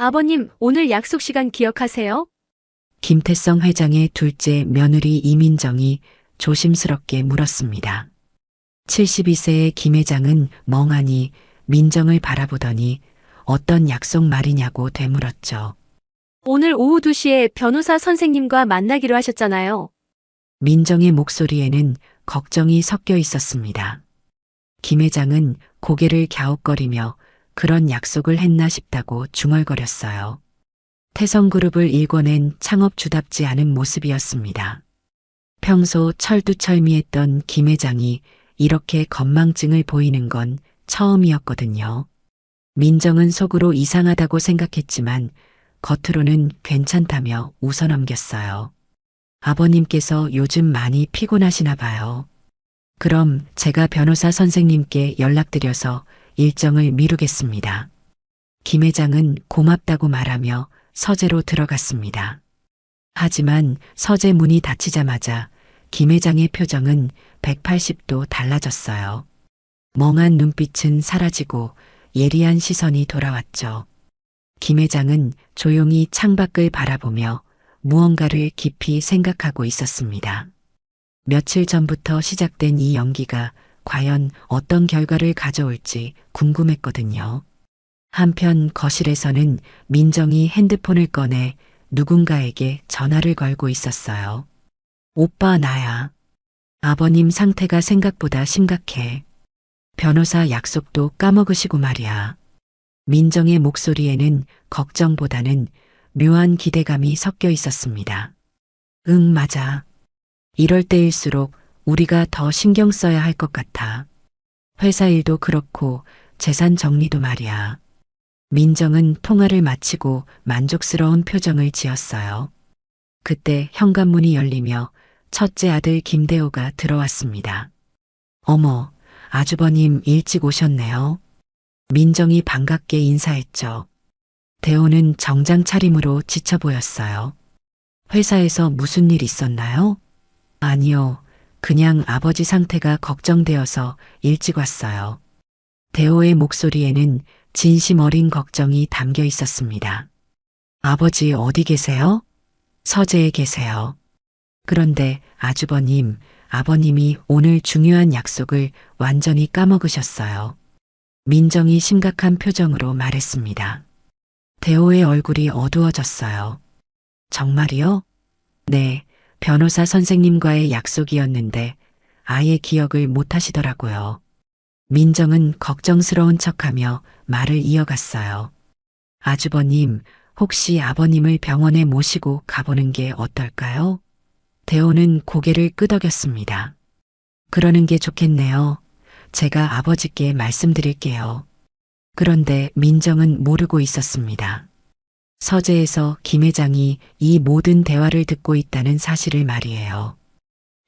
아버님, 오늘 약속 시간 기억하세요? 김태성 회장의 둘째 며느리 이민정이 조심스럽게 물었습니다. 72세의 김 회장은 멍하니 민정을 바라보더니 어떤 약속 말이냐고 되물었죠. 오늘 오후 2시에 변호사 선생님과 만나기로 하셨잖아요. 민정의 목소리에는 걱정이 섞여 있었습니다. 김 회장은 고개를 갸웃거리며 그런 약속을 했나 싶다고 중얼거렸어요. 태성그룹을 일궈낸 창업주답지 않은 모습이었습니다. 평소 철두철미했던 김 회장이 이렇게 건망증을 보이는 건 처음이었거든요. 민정은 속으로 이상하다고 생각했지만 겉으로는 괜찮다며 웃어넘겼어요. 아버님께서 요즘 많이 피곤하시나 봐요. 그럼 제가 변호사 선생님께 연락드려서 일정을 미루겠습니다. 김 회장은 고맙다고 말하며 서재로 들어갔습니다. 하지만 서재 문이 닫히자마자 김 회장의 표정은 180도 달라졌어요. 멍한 눈빛은 사라지고 예리한 시선이 돌아왔죠. 김 회장은 조용히 창밖을 바라보며 무언가를 깊이 생각하고 있었습니다. 며칠 전부터 시작된 이 연기가 과연 어떤 결과를 가져올지 궁금했거든요. 한편 거실에서는 민정이 핸드폰을 꺼내 누군가에게 전화를 걸고 있었어요. 오빠 나야. 아버님 상태가 생각보다 심각해. 변호사 약속도 까먹으시고 말이야. 민정의 목소리에는 걱정보다는 묘한 기대감이 섞여 있었습니다. 응, 맞아. 이럴 때일수록 우리가 더 신경 써야 할 것 같아. 회사 일도 그렇고 재산 정리도 말이야. 민정은 통화를 마치고 만족스러운 표정을 지었어요. 그때 현관문이 열리며 첫째 아들 김대호가 들어왔습니다. 어머, 아주버님 일찍 오셨네요. 민정이 반갑게 인사했죠. 대호는 정장 차림으로 지쳐 보였어요. 회사에서 무슨 일 있었나요? 아니요, 그냥 아버지 상태가 걱정되어서 일찍 왔어요. 대호의 목소리에는 진심 어린 걱정이 담겨 있었습니다. 아버지 어디 계세요? 서재에 계세요. 그런데 아주버님, 아버님이 오늘 중요한 약속을 완전히 까먹으셨어요. 민정이 심각한 표정으로 말했습니다. 대호의 얼굴이 어두워졌어요. 정말이요? 네, 변호사 선생님과의 약속이었는데 아예 기억을 못 하시더라고요. 민정은 걱정스러운 척하며 말을 이어갔어요. 아주버님, 혹시 아버님을 병원에 모시고 가보는 게 어떨까요? 대호는 고개를 끄덕였습니다. 그러는 게 좋겠네요. 제가 아버지께 말씀드릴게요. 그런데 민정은 모르고 있었습니다. 서재에서 김 회장이 이 모든 대화를 듣고 있다는 사실을 말이에요.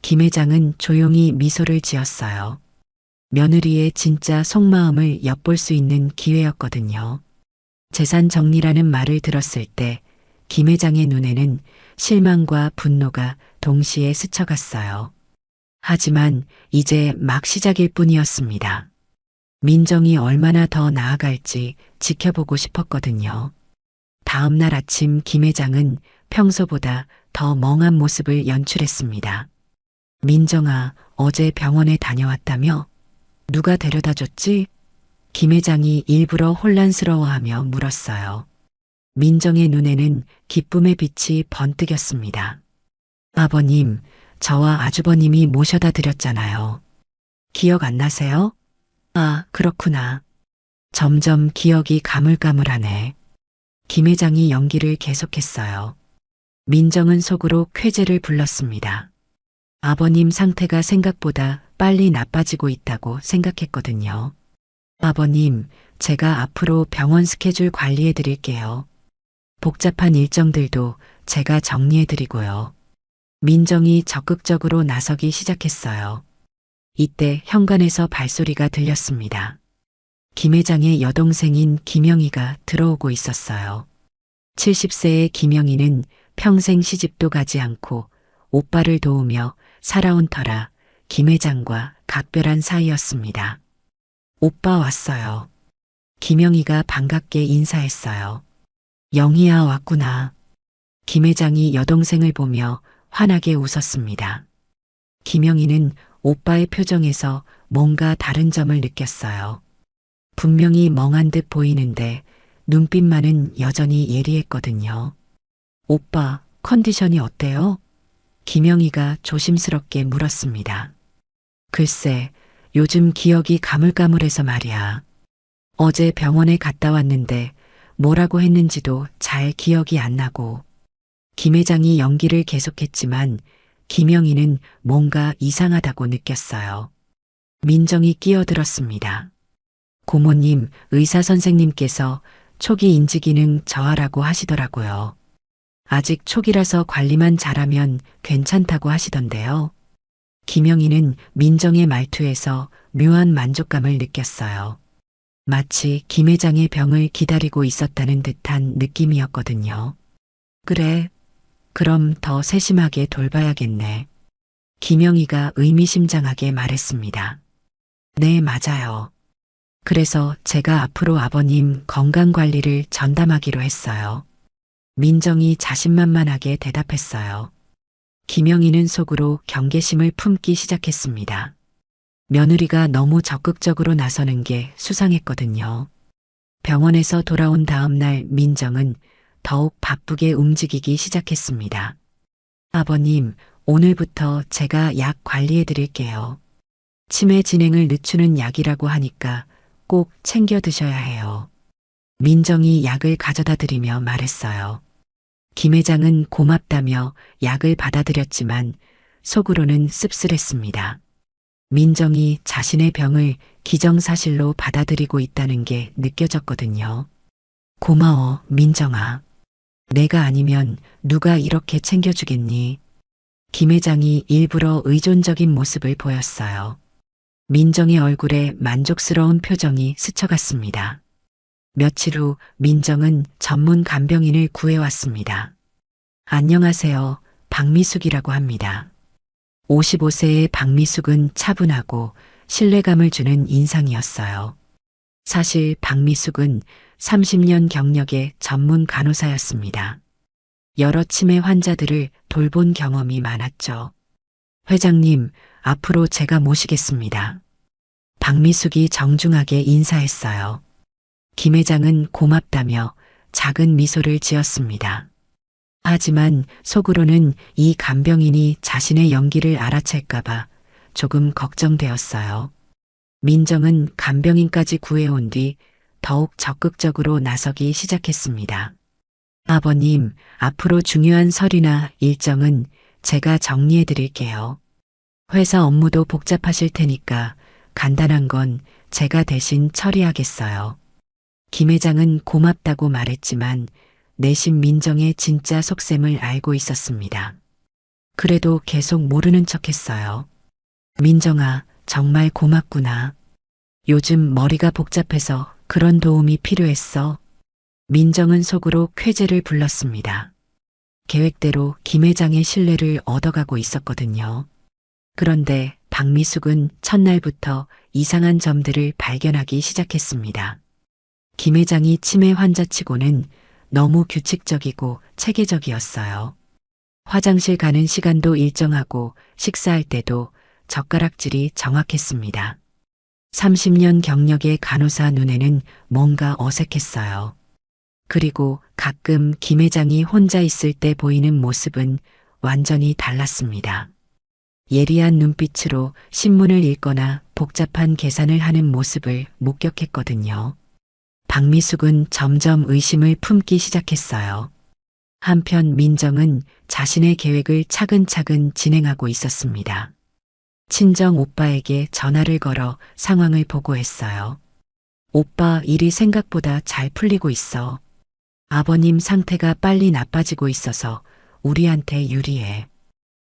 김 회장은 조용히 미소를 지었어요. 며느리의 진짜 속마음을 엿볼 수 있는 기회였거든요. 재산 정리라는 말을 들었을 때 김 회장의 눈에는 실망과 분노가 동시에 스쳐갔어요. 하지만 이제 막 시작일 뿐이었습니다. 민정이 얼마나 더 나아갈지 지켜보고 싶었거든요. 다음 날 아침 김 회장은 평소보다 더 멍한 모습을 연출했습니다. 민정아, 어제 병원에 다녀왔다며? 누가 데려다 줬지? 김 회장이 일부러 혼란스러워하며 물었어요. 민정의 눈에는 기쁨의 빛이 번뜩였습니다. 아버님, 저와 아주버님이 모셔다 드렸잖아요. 기억 안 나세요? 아, 그렇구나. 점점 기억이 가물가물하네. 김 회장이 연기를 계속했어요. 민정은 속으로 쾌재를 불렀습니다. 아버님 상태가 생각보다 빨리 나빠지고 있다고 생각했거든요. 아버님, 제가 앞으로 병원 스케줄 관리해 드릴게요. 복잡한 일정들도 제가 정리해 드리고요. 민정이 적극적으로 나서기 시작했어요. 이때 현관에서 발소리가 들렸습니다. 김 회장의 여동생인 김영희가 들어오고 있었어요. 70세의 김영희는 평생 시집도 가지 않고 오빠를 도우며 살아온 터라 김 회장과 각별한 사이였습니다. 오빠 왔어요. 김영희가 반갑게 인사했어요. 영희야 왔구나. 김 회장이 여동생을 보며 환하게 웃었습니다. 김영희는 오빠의 표정에서 뭔가 다른 점을 느꼈어요. 분명히 멍한 듯 보이는데 눈빛만은 여전히 예리했거든요. 오빠, 컨디션이 어때요? 김영희가 조심스럽게 물었습니다. 글쎄, 요즘 기억이 가물가물해서 말이야. 어제 병원에 갔다 왔는데 뭐라고 했는지도 잘 기억이 안 나고. 김 회장이 연기를 계속했지만 김영희는 뭔가 이상하다고 느꼈어요. 민정이 끼어들었습니다. 고모님, 의사 선생님께서 초기 인지 기능 저하라고 하시더라고요. 아직 초기라서 관리만 잘하면 괜찮다고 하시던데요. 김영희는 민정의 말투에서 묘한 만족감을 느꼈어요. 마치 김 회장의 병을 기다리고 있었다는 듯한 느낌이었거든요. 그래, 그럼 더 세심하게 돌봐야겠네. 김영희가 의미심장하게 말했습니다. 네, 맞아요. 그래서 제가 앞으로 아버님 건강관리를 전담하기로 했어요. 민정이 자신만만하게 대답했어요. 김영희는 속으로 경계심을 품기 시작했습니다. 며느리가 너무 적극적으로 나서는 게 수상했거든요. 병원에서 돌아온 다음 날 민정은 더욱 바쁘게 움직이기 시작했습니다. 아버님, 오늘부터 제가 약 관리해 드릴게요. 치매 진행을 늦추는 약이라고 하니까 꼭 챙겨 드셔야 해요. 민정이 약을 가져다 드리며 말했어요. 김 회장은 고맙다며 약을 받아들였지만 속으로는 씁쓸했습니다. 민정이 자신의 병을 기정사실로 받아들이고 있다는 게 느껴졌거든요. 고마워, 민정아. 내가 아니면 누가 이렇게 챙겨주겠니? 김 회장이 일부러 의존적인 모습을 보였어요. 민정의 얼굴에 만족스러운 표정이 스쳐갔습니다. 며칠 후 민정은 전문 간병인을 구해왔습니다. 안녕하세요. 박미숙이라고 합니다. 55세의 박미숙은 차분하고 신뢰감을 주는 인상이었어요. 사실 박미숙은 30년 경력의 전문 간호사였습니다. 여러 치매 환자들을 돌본 경험이 많았죠. 회장님, 앞으로 제가 모시겠습니다. 박미숙이 정중하게 인사했어요. 김 회장은 고맙다며 작은 미소를 지었습니다. 하지만 속으로는 이 간병인이 자신의 연기를 알아챌까봐 조금 걱정되었어요. 민정은 간병인까지 구해온 뒤 더욱 적극적으로 나서기 시작했습니다. 아버님, 앞으로 중요한 서류나 일정은 제가 정리해 드릴게요. 회사 업무도 복잡하실 테니까 간단한 건 제가 대신 처리하겠어요. 김 회장은 고맙다고 말했지만 내심 민정의 진짜 속셈을 알고 있었습니다. 그래도 계속 모르는 척했어요. 민정아, 정말 고맙구나. 요즘 머리가 복잡해서 그런 도움이 필요했어. 민정은 속으로 쾌재를 불렀습니다. 계획대로 김 회장의 신뢰를 얻어가고 있었거든요. 그런데 박미숙은 첫날부터 이상한 점들을 발견하기 시작했습니다. 김 회장이 치매 환자치고는 너무 규칙적이고 체계적이었어요. 화장실 가는 시간도 일정하고 식사할 때도 젓가락질이 정확했습니다. 30년 경력의 간호사 눈에는 뭔가 어색했어요. 그리고 가끔 김 회장이 혼자 있을 때 보이는 모습은 완전히 달랐습니다. 예리한 눈빛으로 신문을 읽거나 복잡한 계산을 하는 모습을 목격했거든요. 박미숙은 점점 의심을 품기 시작했어요. 한편 민정은 자신의 계획을 차근차근 진행하고 있었습니다. 친정 오빠에게 전화를 걸어 상황을 보고했어요. 오빠, 일이 생각보다 잘 풀리고 있어. 아버님 상태가 빨리 나빠지고 있어서 우리한테 유리해.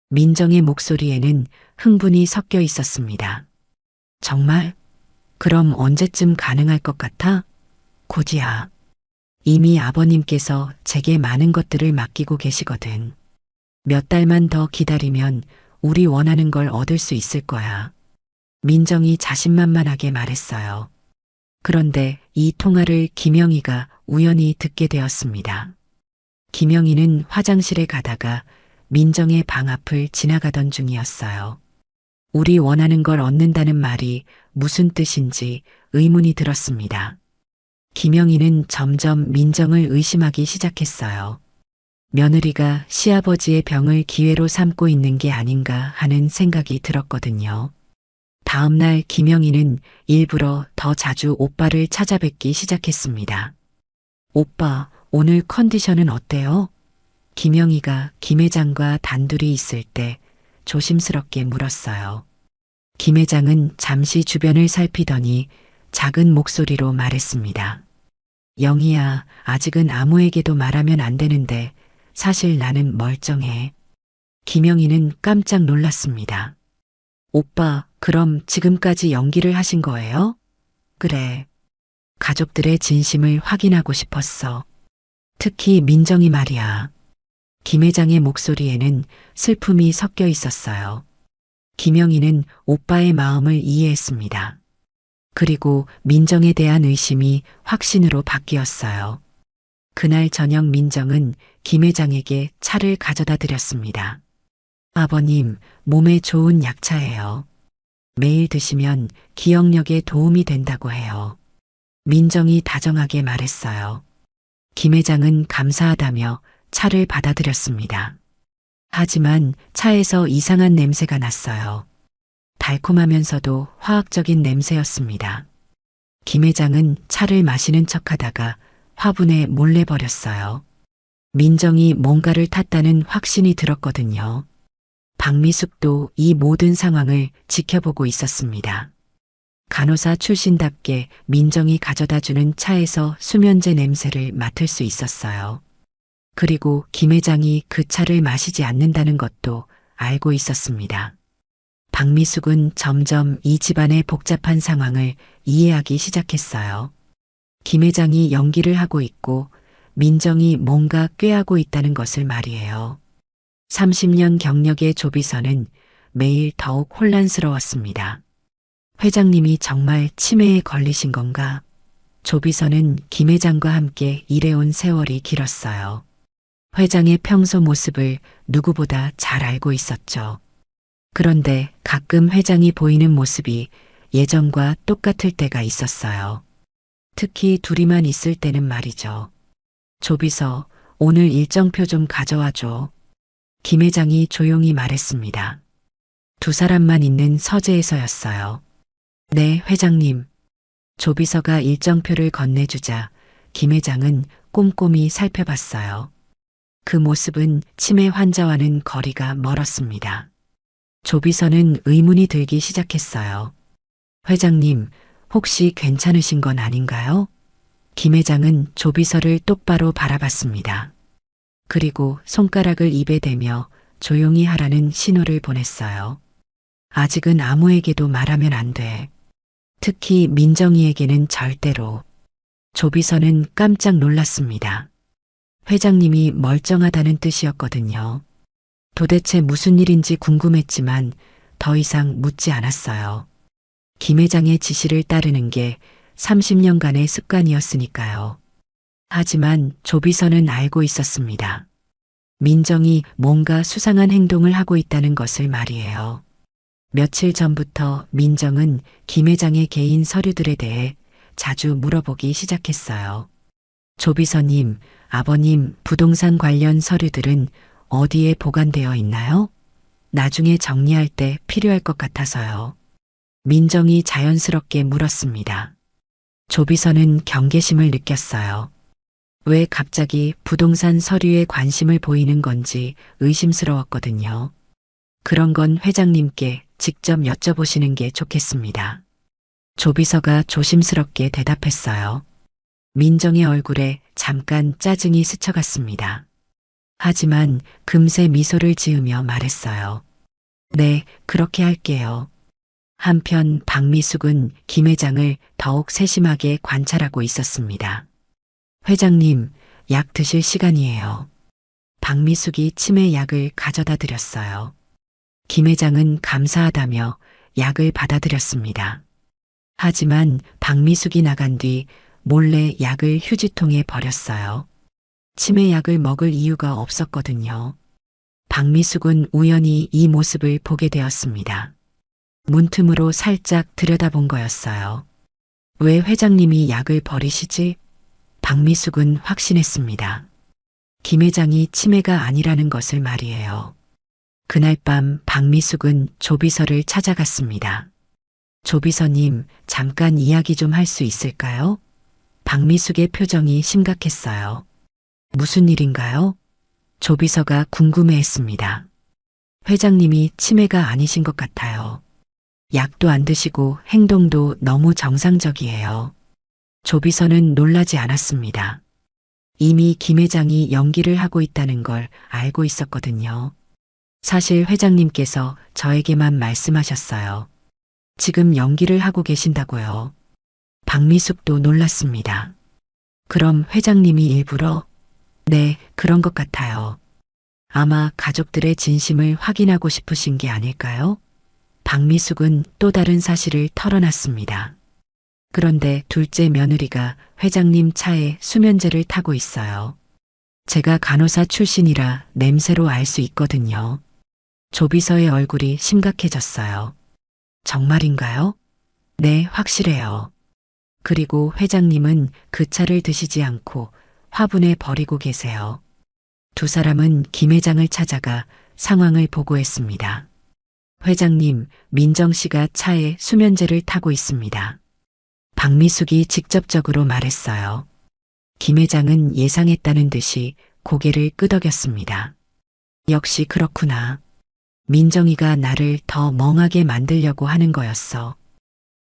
민정의 목소리에는 흥분이 섞여 있었습니다. 정말? 그럼 언제쯤 가능할 것 같아? 고지야. 이미 아버님께서 제게 많은 것들을 맡기고 계시거든. 몇 달만 더 기다리면 우리 원하는 걸 얻을 수 있을 거야. 민정이 자신만만하게 말했어요. 그런데 이 통화를 김영희가 우연히 듣게 되었습니다. 김영희는 화장실에 가다가 민정의 방 앞을 지나가던 중이었어요. 우리 원하는 걸 얻는다는 말이 무슨 뜻인지 의문이 들었습니다. 김영희는 점점 민정을 의심하기 시작했어요. 며느리가 시아버지의 병을 기회로 삼고 있는 게 아닌가 하는 생각이 들었거든요. 다음 날 김영희는 일부러 더 자주 오빠를 찾아뵙기 시작했습니다. 오빠, 오늘 컨디션은 어때요? 김영희가 김 회장과 단둘이 있을 때 조심스럽게 물었어요. 김 회장은 잠시 주변을 살피더니 작은 목소리로 말했습니다. 영희야, 아직은 아무에게도 말하면 안 되는데 사실 나는 멀쩡해. 김영희는 깜짝 놀랐습니다. 오빠, 그럼 지금까지 연기를 하신 거예요? 그래. 가족들의 진심을 확인하고 싶었어. 특히 민정이 말이야. 김 회장의 목소리에는 슬픔이 섞여 있었어요. 김영희는 오빠의 마음을 이해했습니다. 그리고 민정에 대한 의심이 확신으로 바뀌었어요. 그날 저녁 민정은 김 회장에게 차를 가져다 드렸습니다. 아버님, 몸에 좋은 약차예요. 매일 드시면 기억력에 도움이 된다고 해요. 민정이 다정하게 말했어요. 김 회장은 감사하다며 차를 받아들였습니다. 하지만 차에서 이상한 냄새가 났어요. 달콤하면서도 화학적인 냄새였습니다. 김 회장은 차를 마시는 척하다가 화분에 몰래 버렸어요. 민정이 뭔가를 탔다는 확신이 들었거든요. 박미숙도 이 모든 상황을 지켜보고 있었습니다. 간호사 출신답게 민정이 가져다주는 차에서 수면제 냄새를 맡을 수 있었어요. 그리고 김 회장이 그 차를 마시지 않는다는 것도 알고 있었습니다. 박미숙은 점점 이 집안의 복잡한 상황을 이해하기 시작했어요. 김 회장이 연기를 하고 있고 민정이 뭔가 꾀하고 있다는 것을 말이에요. 30년 경력의 조비서는 매일 더욱 혼란스러웠습니다. 회장님이 정말 치매에 걸리신 건가? 조비서는 김 회장과 함께 일해온 세월이 길었어요. 회장의 평소 모습을 누구보다 잘 알고 있었죠. 그런데 가끔 회장이 보이는 모습이 예전과 똑같을 때가 있었어요. 특히 둘이만 있을 때는 말이죠. 조비서, 오늘 일정표 좀 가져와줘. 김 회장이 조용히 말했습니다. 두 사람만 있는 서재에서였어요. 네, 회장님. 조비서가 일정표를 건네주자 김 회장은 꼼꼼히 살펴봤어요. 그 모습은 치매 환자와는 거리가 멀었습니다. 조비서는 의문이 들기 시작했어요. 회장님, 혹시 괜찮으신 건 아닌가요? 김 회장은 조비서를 똑바로 바라봤습니다. 그리고 손가락을 입에 대며 조용히 하라는 신호를 보냈어요. 아직은 아무에게도 말하면 안 돼. 특히 민정이에게는 절대로. 조비서는 깜짝 놀랐습니다. 회장님이 멀쩡하다는 뜻이었거든요. 도대체 무슨 일인지 궁금했지만 더 이상 묻지 않았어요. 김 회장의 지시를 따르는 게 30년간의 습관이었으니까요. 하지만 조비서는 알고 있었습니다. 민정이 뭔가 수상한 행동을 하고 있다는 것을 말이에요. 며칠 전부터 민정은 김 회장의 개인 서류들에 대해 자주 물어보기 시작했어요. 조비서님, 아버님 부동산 관련 서류들은 어디에 보관되어 있나요? 나중에 정리할 때 필요할 것 같아서요. 민정이 자연스럽게 물었습니다. 조비서는 경계심을 느꼈어요. 왜 갑자기 부동산 서류에 관심을 보이는 건지 의심스러웠거든요. 그런 건 회장님께 직접 여쭤보시는 게 좋겠습니다. 조비서가 조심스럽게 대답했어요. 민정의 얼굴에 잠깐 짜증이 스쳐갔습니다. 하지만 금세 미소를 지으며 말했어요. 네, 그렇게 할게요. 한편 박미숙은 김 회장을 더욱 세심하게 관찰하고 있었습니다. 회장님, 약 드실 시간이에요. 박미숙이 치매 약을 가져다 드렸어요. 김 회장은 감사하다며 약을 받아들였습니다. 하지만 박미숙이 나간 뒤 몰래 약을 휴지통에 버렸어요. 치매약을 먹을 이유가 없었거든요. 박미숙은 우연히 이 모습을 보게 되었습니다. 문틈으로 살짝 들여다본 거였어요. 왜 회장님이 약을 버리시지? 박미숙은 확신했습니다. 김 회장이 치매가 아니라는 것을 말이에요. 그날 밤 박미숙은 조비서를 찾아갔습니다. 조비서님, 잠깐 이야기 좀 할 수 있을까요? 박미숙의 표정이 심각했어요. 무슨 일인가요? 조비서가 궁금해했습니다. 회장님이 치매가 아니신 것 같아요. 약도 안 드시고 행동도 너무 정상적이에요. 조비서는 놀라지 않았습니다. 이미 김 회장이 연기를 하고 있다는 걸 알고 있었거든요. 사실 회장님께서 저에게만 말씀하셨어요. 지금 연기를 하고 계신다고요. 박미숙도 놀랐습니다. 그럼 회장님이 일부러? 네, 그런 것 같아요. 아마 가족들의 진심을 확인하고 싶으신 게 아닐까요? 박미숙은 또 다른 사실을 털어놨습니다. 그런데 둘째 며느리가 회장님 차에 수면제를 타고 있어요. 제가 간호사 출신이라 냄새로 알 수 있거든요. 조비서의 얼굴이 심각해졌어요. 정말인가요? 네, 확실해요. 그리고 회장님은 그 차를 드시지 않고 화분에 버리고 계세요. 두 사람은 김 회장을 찾아가 상황을 보고했습니다. 회장님, 민정 씨가 차에 수면제를 타고 있습니다. 박미숙이 직접적으로 말했어요. 김 회장은 예상했다는 듯이 고개를 끄덕였습니다. 역시 그렇구나. 민정이가 나를 더 멍하게 만들려고 하는 거였어.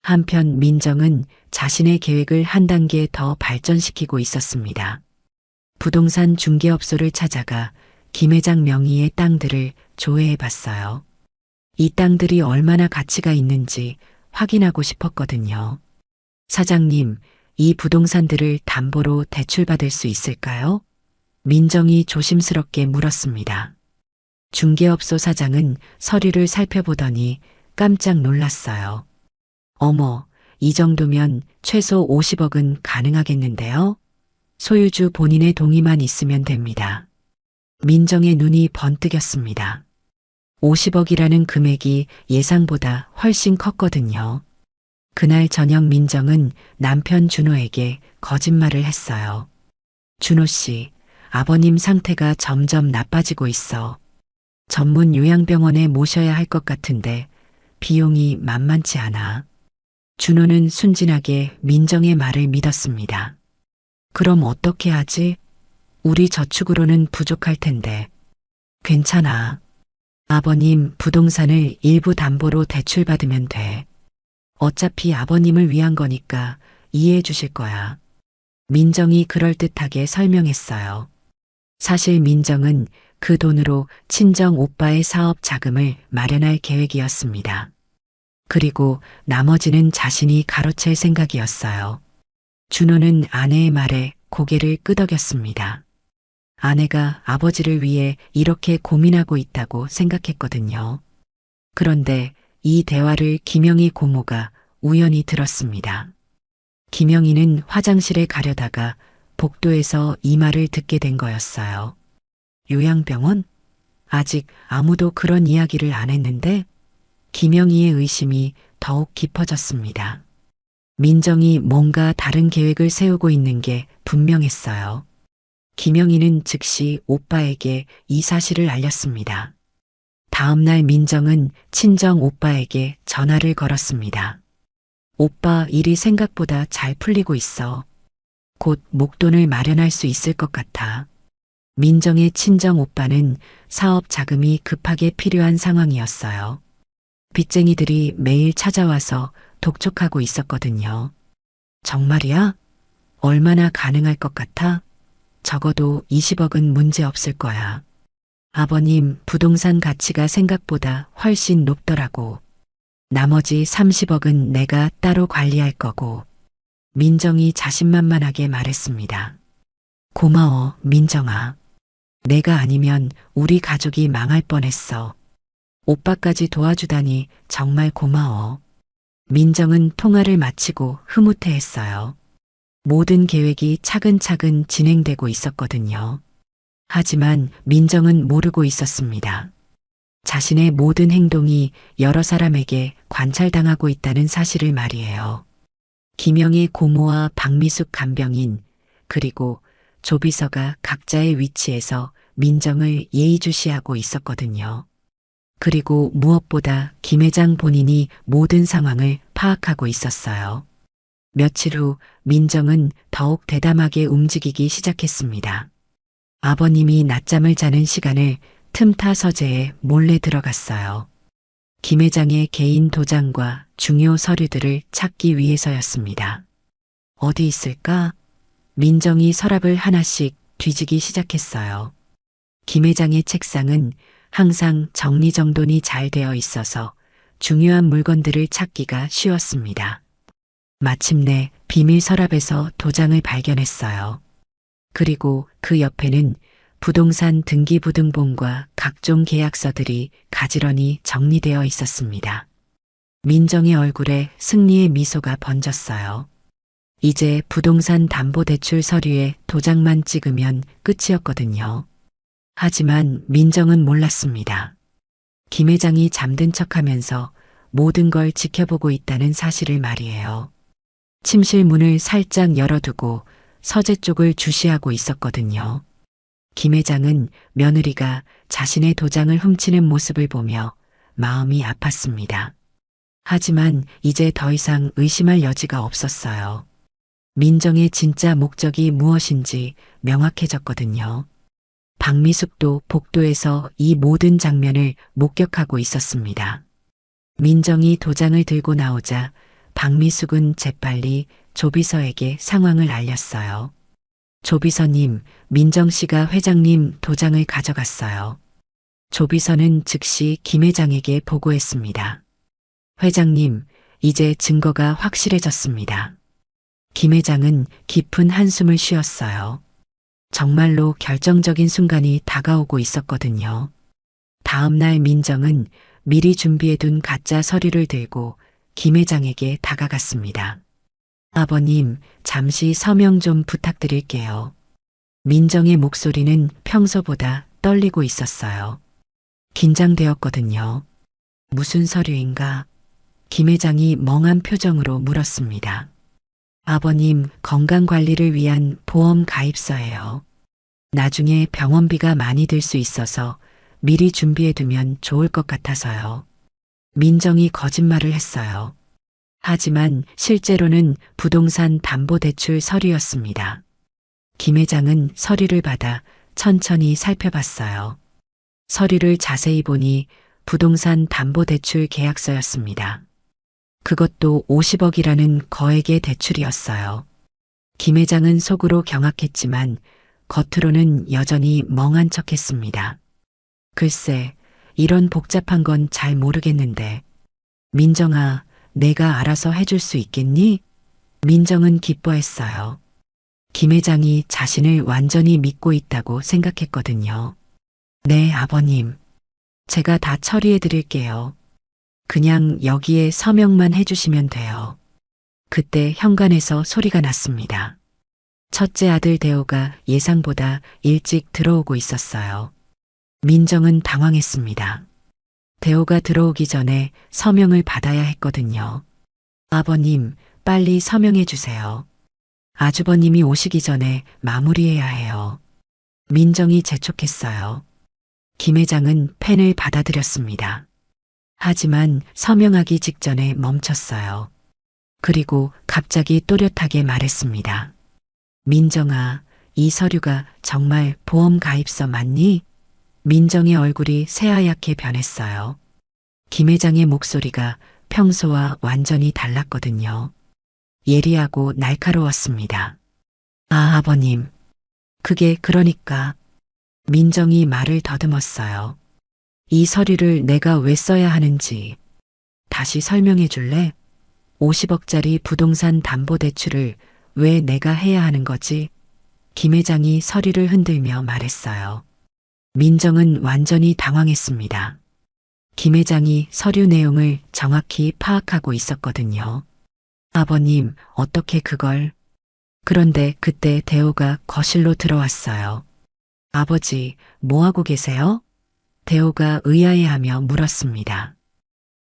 한편 민정은 자신의 계획을 한 단계 더 발전시키고 있었습니다. 부동산 중개업소를 찾아가 김 회장 명의의 땅들을 조회해 봤어요. 이 땅들이 얼마나 가치가 있는지 확인하고 싶었거든요. 사장님, 이 부동산들을 담보로 대출받을 수 있을까요? 민정이 조심스럽게 물었습니다. 중개업소 사장은 서류를 살펴보더니 깜짝 놀랐어요. 어머, 이 정도면 최소 50억은 가능하겠는데요? 소유주 본인의 동의만 있으면 됩니다. 민정의 눈이 번뜩였습니다. 50억이라는 금액이 예상보다 훨씬 컸거든요. 그날 저녁 민정은 남편 준호에게 거짓말을 했어요. 준호 씨, 아버님 상태가 점점 나빠지고 있어. 전문 요양병원에 모셔야 할 것 같은데 비용이 만만치 않아. 준호는 순진하게 민정의 말을 믿었습니다. 그럼 어떻게 하지? 우리 저축으로는 부족할 텐데. 괜찮아. 아버님 부동산을 일부 담보로 대출받으면 돼. 어차피 아버님을 위한 거니까 이해해 주실 거야. 민정이 그럴듯하게 설명했어요. 사실 민정은 그 돈으로 친정 오빠의 사업 자금을 마련할 계획이었습니다. 그리고 나머지는 자신이 가로챌 생각이었어요. 준호는 아내의 말에 고개를 끄덕였습니다. 아내가 아버지를 위해 이렇게 고민하고 있다고 생각했거든요. 그런데 이 대화를 김영희 고모가 우연히 들었습니다. 김영희는 화장실에 가려다가 복도에서 이 말을 듣게 된 거였어요. 요양병원? 아직 아무도 그런 이야기를 안 했는데 김영희의 의심이 더욱 깊어졌습니다. 민정이 뭔가 다른 계획을 세우고 있는 게 분명했어요. 김영희는 즉시 오빠에게 이 사실을 알렸습니다. 다음 날 민정은 친정 오빠에게 전화를 걸었습니다. 오빠 일이 생각보다 잘 풀리고 있어. 곧 목돈을 마련할 수 있을 것 같아. 민정의 친정 오빠는 사업 자금이 급하게 필요한 상황이었어요. 빚쟁이들이 매일 찾아와서 독촉하고 있었거든요. 정말이야? 얼마나 가능할 것 같아? 적어도 20억은 문제 없을 거야. 아버님 부동산 가치가 생각보다 훨씬 높더라고. 나머지 30억은 내가 따로 관리할 거고. 민정이 자신만만하게 말했습니다. 고마워, 민정아. 내가 아니면 우리 가족이 망할 뻔했어. 오빠까지 도와주다니 정말 고마워. 민정은 통화를 마치고 흐뭇해했어요. 모든 계획이 차근차근 진행되고 있었거든요. 하지만 민정은 모르고 있었습니다. 자신의 모든 행동이 여러 사람에게 관찰당하고 있다는 사실을 말이에요. 김영희 고모와 박미숙 간병인, 그리고 조비서가 각자의 위치에서 민정을 예의주시하고 있었거든요. 그리고 무엇보다 김 회장 본인이 모든 상황을 파악하고 있었어요. 며칠 후 민정은 더욱 대담하게 움직이기 시작했습니다. 아버님이 낮잠을 자는 시간을 틈타 서재에 몰래 들어갔어요. 김 회장의 개인 도장과 중요 서류들을 찾기 위해서였습니다. 어디 있을까? 민정이 서랍을 하나씩 뒤지기 시작했어요. 김 회장의 책상은 항상 정리정돈이 잘 되어 있어서 중요한 물건들을 찾기가 쉬웠습니다. 마침내 비밀 서랍에서 도장을 발견했어요. 그리고 그 옆에는 부동산 등기부등본과 각종 계약서들이 가지런히 정리되어 있었습니다. 민정의 얼굴에 승리의 미소가 번졌어요. 이제 부동산 담보대출 서류에 도장만 찍으면 끝이었거든요. 하지만 민정은 몰랐습니다. 김 회장이 잠든 척하면서 모든 걸 지켜보고 있다는 사실을 말이에요. 침실 문을 살짝 열어두고 서재 쪽을 주시하고 있었거든요. 김 회장은 며느리가 자신의 도장을 훔치는 모습을 보며 마음이 아팠습니다. 하지만 이제 더 이상 의심할 여지가 없었어요. 민정의 진짜 목적이 무엇인지 명확해졌거든요. 박미숙도 복도에서 이 모든 장면을 목격하고 있었습니다. 민정이 도장을 들고 나오자 박미숙은 재빨리 조비서에게 상황을 알렸어요. 조비서님, 민정 씨가 회장님 도장을 가져갔어요. 조비서는 즉시 김 회장에게 보고했습니다. 회장님, 이제 증거가 확실해졌습니다. 김 회장은 깊은 한숨을 쉬었어요. 정말로 결정적인 순간이 다가오고 있었거든요. 다음 날 민정은 미리 준비해둔 가짜 서류를 들고 김 회장에게 다가갔습니다. 아버님, 잠시 서명 좀 부탁드릴게요. 민정의 목소리는 평소보다 떨리고 있었어요. 긴장되었거든요. 무슨 서류인가? 김 회장이 멍한 표정으로 물었습니다. 아버님, 건강관리를 위한 보험 가입서예요. 나중에 병원비가 많이 들 수 있어서 미리 준비해두면 좋을 것 같아서요. 민정이 거짓말을 했어요. 하지만 실제로는 부동산 담보대출 서류였습니다. 김 회장은 서류를 받아 천천히 살펴봤어요. 서류를 자세히 보니 부동산 담보대출 계약서였습니다. 그것도 50억이라는 거액의 대출이었어요. 김 회장은 속으로 경악했지만 겉으로는 여전히 멍한 척했습니다. 글쎄, 이런 복잡한 건 잘 모르겠는데. 민정아, 내가 알아서 해줄 수 있겠니? 민정은 기뻐했어요. 김 회장이 자신을 완전히 믿고 있다고 생각했거든요. 네, 아버님. 제가 다 처리해 드릴게요. 그냥 여기에 서명만 해주시면 돼요. 그때 현관에서 소리가 났습니다. 첫째 아들 대호가 예상보다 일찍 들어오고 있었어요. 민정은 당황했습니다. 대호가 들어오기 전에 서명을 받아야 했거든요. 아버님, 빨리 서명해 주세요. 아주버님이 오시기 전에 마무리해야 해요. 민정이 재촉했어요. 김 회장은 펜을 받아들였습니다. 하지만 서명하기 직전에 멈췄어요. 그리고 갑자기 또렷하게 말했습니다. 민정아, 이 서류가 정말 보험 가입서 맞니? 민정의 얼굴이 새하얗게 변했어요. 김 회장의 목소리가 평소와 완전히 달랐거든요. 예리하고 날카로웠습니다. 아, 아버님. 그게 그러니까. 민정이 말을 더듬었어요. 이 서류를 내가 왜 써야 하는지 다시 설명해 줄래? 50억짜리 부동산 담보대출을 왜 내가 해야 하는 거지? 김 회장이 서류를 흔들며 말했어요. 민정은 완전히 당황했습니다. 김 회장이 서류 내용을 정확히 파악하고 있었거든요. 아버님, 어떻게 그걸? 그런데 그때 대호가 거실로 들어왔어요. 아버지, 뭐 하고 계세요? 대호가 의아해하며 물었습니다.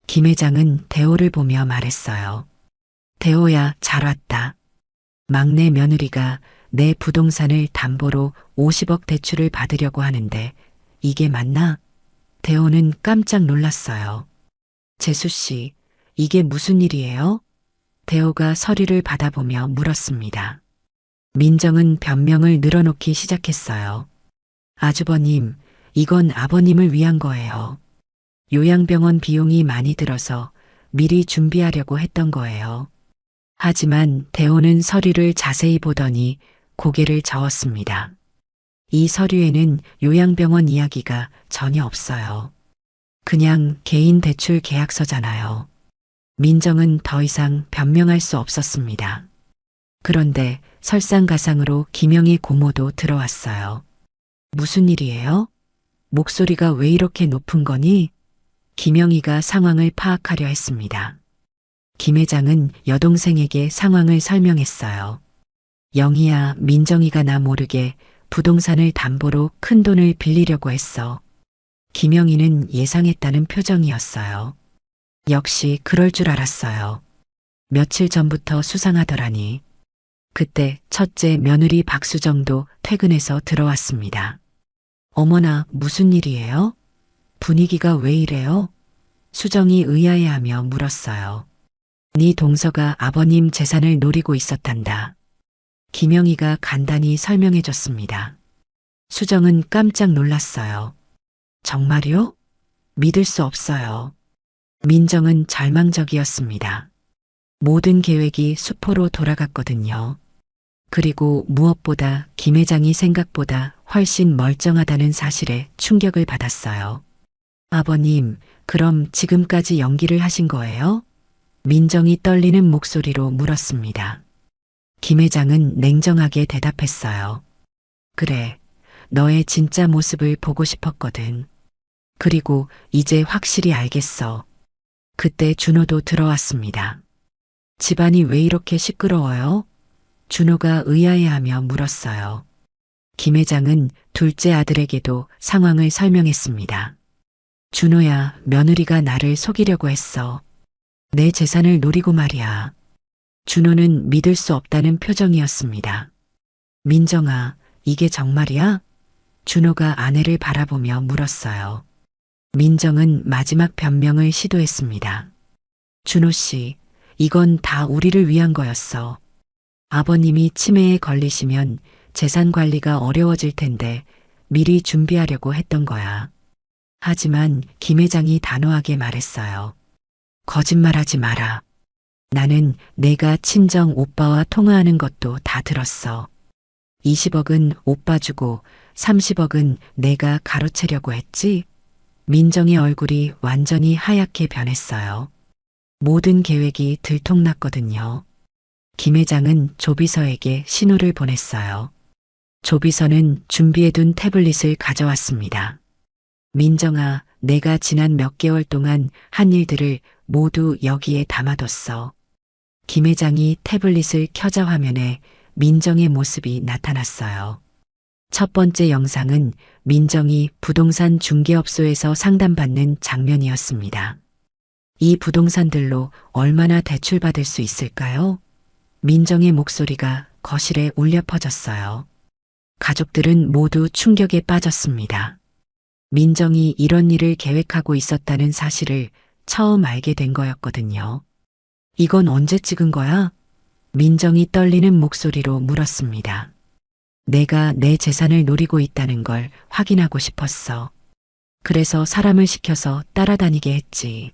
김 회장은 대호를 보며 말했어요. 대호야, 잘 왔다. 막내 며느리가 내 부동산을 담보로 50억 대출을 받으려고 하는데 이게 맞나? 대호는 깜짝 놀랐어요. 재수 씨, 이게 무슨 일이에요? 대호가 서류를 받아보며 물었습니다. 민정은 변명을 늘어놓기 시작했어요. 아주버님, 이건 아버님을 위한 거예요. 요양병원 비용이 많이 들어서 미리 준비하려고 했던 거예요. 하지만 대호는 서류를 자세히 보더니 고개를 저었습니다. 이 서류에는 요양병원 이야기가 전혀 없어요. 그냥 개인 대출 계약서잖아요. 민정은 더 이상 변명할 수 없었습니다. 그런데 설상가상으로 김영희 고모도 들어왔어요. 무슨 일이에요? 목소리가 왜 이렇게 높은 거니? 김영희가 상황을 파악하려 했습니다. 김 회장은 여동생에게 상황을 설명했어요. 영희야, 민정이가 나 모르게 부동산을 담보로 큰 돈을 빌리려고 했어. 김영희는 예상했다는 표정이었어요. 역시 그럴 줄 알았어요. 며칠 전부터 수상하더라니. 그때 첫째 며느리 박수정도 퇴근해서 들어왔습니다. 어머나, 무슨 일이에요? 분위기가 왜 이래요? 수정이 의아해하며 물었어요. 네 동서가 아버님 재산을 노리고 있었단다. 김영희가 간단히 설명해 줬습니다. 수정은 깜짝 놀랐어요. 정말요? 믿을 수 없어요. 민정은 절망적이었습니다. 모든 계획이 수포로 돌아갔거든요. 그리고 무엇보다 김 회장이 생각보다 훨씬 멀쩡하다는 사실에 충격을 받았어요. 아버님, 그럼 지금까지 연기를 하신 거예요? 민정이 떨리는 목소리로 물었습니다. 김 회장은 냉정하게 대답했어요. 그래, 너의 진짜 모습을 보고 싶었거든. 그리고 이제 확실히 알겠어. 그때 준호도 들어왔습니다. 집안이 왜 이렇게 시끄러워요? 준호가 의아해하며 물었어요. 김 회장은 둘째 아들에게도 상황을 설명했습니다. 준호야, 며느리가 나를 속이려고 했어. 내 재산을 노리고 말이야. 준호는 믿을 수 없다는 표정이었습니다. 민정아, 이게 정말이야? 준호가 아내를 바라보며 물었어요. 민정은 마지막 변명을 시도했습니다. 준호 씨, 이건 다 우리를 위한 거였어. 아버님이 치매에 걸리시면 재산 관리가 어려워질 텐데 미리 준비하려고 했던 거야. 하지만 김 회장이 단호하게 말했어요. 거짓말하지 마라. 나는 내가 친정 오빠와 통화하는 것도 다 들었어. 20억은 오빠 주고 30억은 내가 가로채려고 했지? 민정의 얼굴이 완전히 하얗게 변했어요. 모든 계획이 들통났거든요. 김 회장은 조비서에게 신호를 보냈어요. 조비서는 준비해둔 태블릿을 가져왔습니다. 민정아, 내가 지난 몇 개월 동안 한 일들을 모두 여기에 담아뒀어. 김 회장이 태블릿을 켜자 화면에 민정의 모습이 나타났어요. 첫 번째 영상은 민정이 부동산 중개업소에서 상담받는 장면이었습니다. 이 부동산들로 얼마나 대출받을 수 있을까요? 민정의 목소리가 거실에 울려 퍼졌어요. 가족들은 모두 충격에 빠졌습니다. 민정이 이런 일을 계획하고 있었다는 사실을 처음 알게 된 거였거든요. 이건 언제 찍은 거야? 민정이 떨리는 목소리로 물었습니다. 내가 내 재산을 노리고 있다는 걸 확인하고 싶었어. 그래서 사람을 시켜서 따라다니게 했지.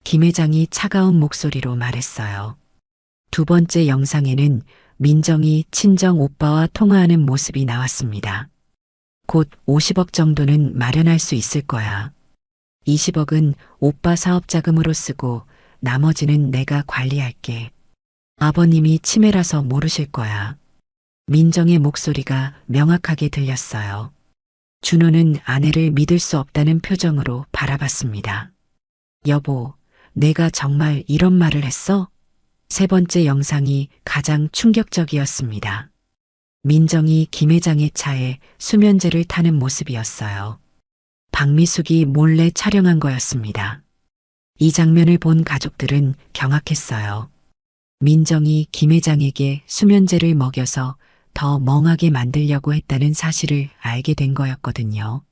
김 회장이 차가운 목소리로 말했어요. 두 번째 영상에는 민정이 친정 오빠와 통화하는 모습이 나왔습니다. 곧 50억 정도는 마련할 수 있을 거야. 20억은 오빠 사업 자금으로 쓰고 나머지는 내가 관리할게. 아버님이 치매라서 모르실 거야. 민정의 목소리가 명확하게 들렸어요. 준호는 아내를 믿을 수 없다는 표정으로 바라봤습니다. 여보, 내가 정말 이런 말을 했어? 세 번째 영상이 가장 충격적이었습니다. 민정이 김 회장의 차에 수면제를 타는 모습이었어요. 박미숙이 몰래 촬영한 거였습니다. 이 장면을 본 가족들은 경악했어요. 민정이 김 회장에게 수면제를 먹여서 더 멍하게 만들려고 했다는 사실을 알게 된 거였거든요.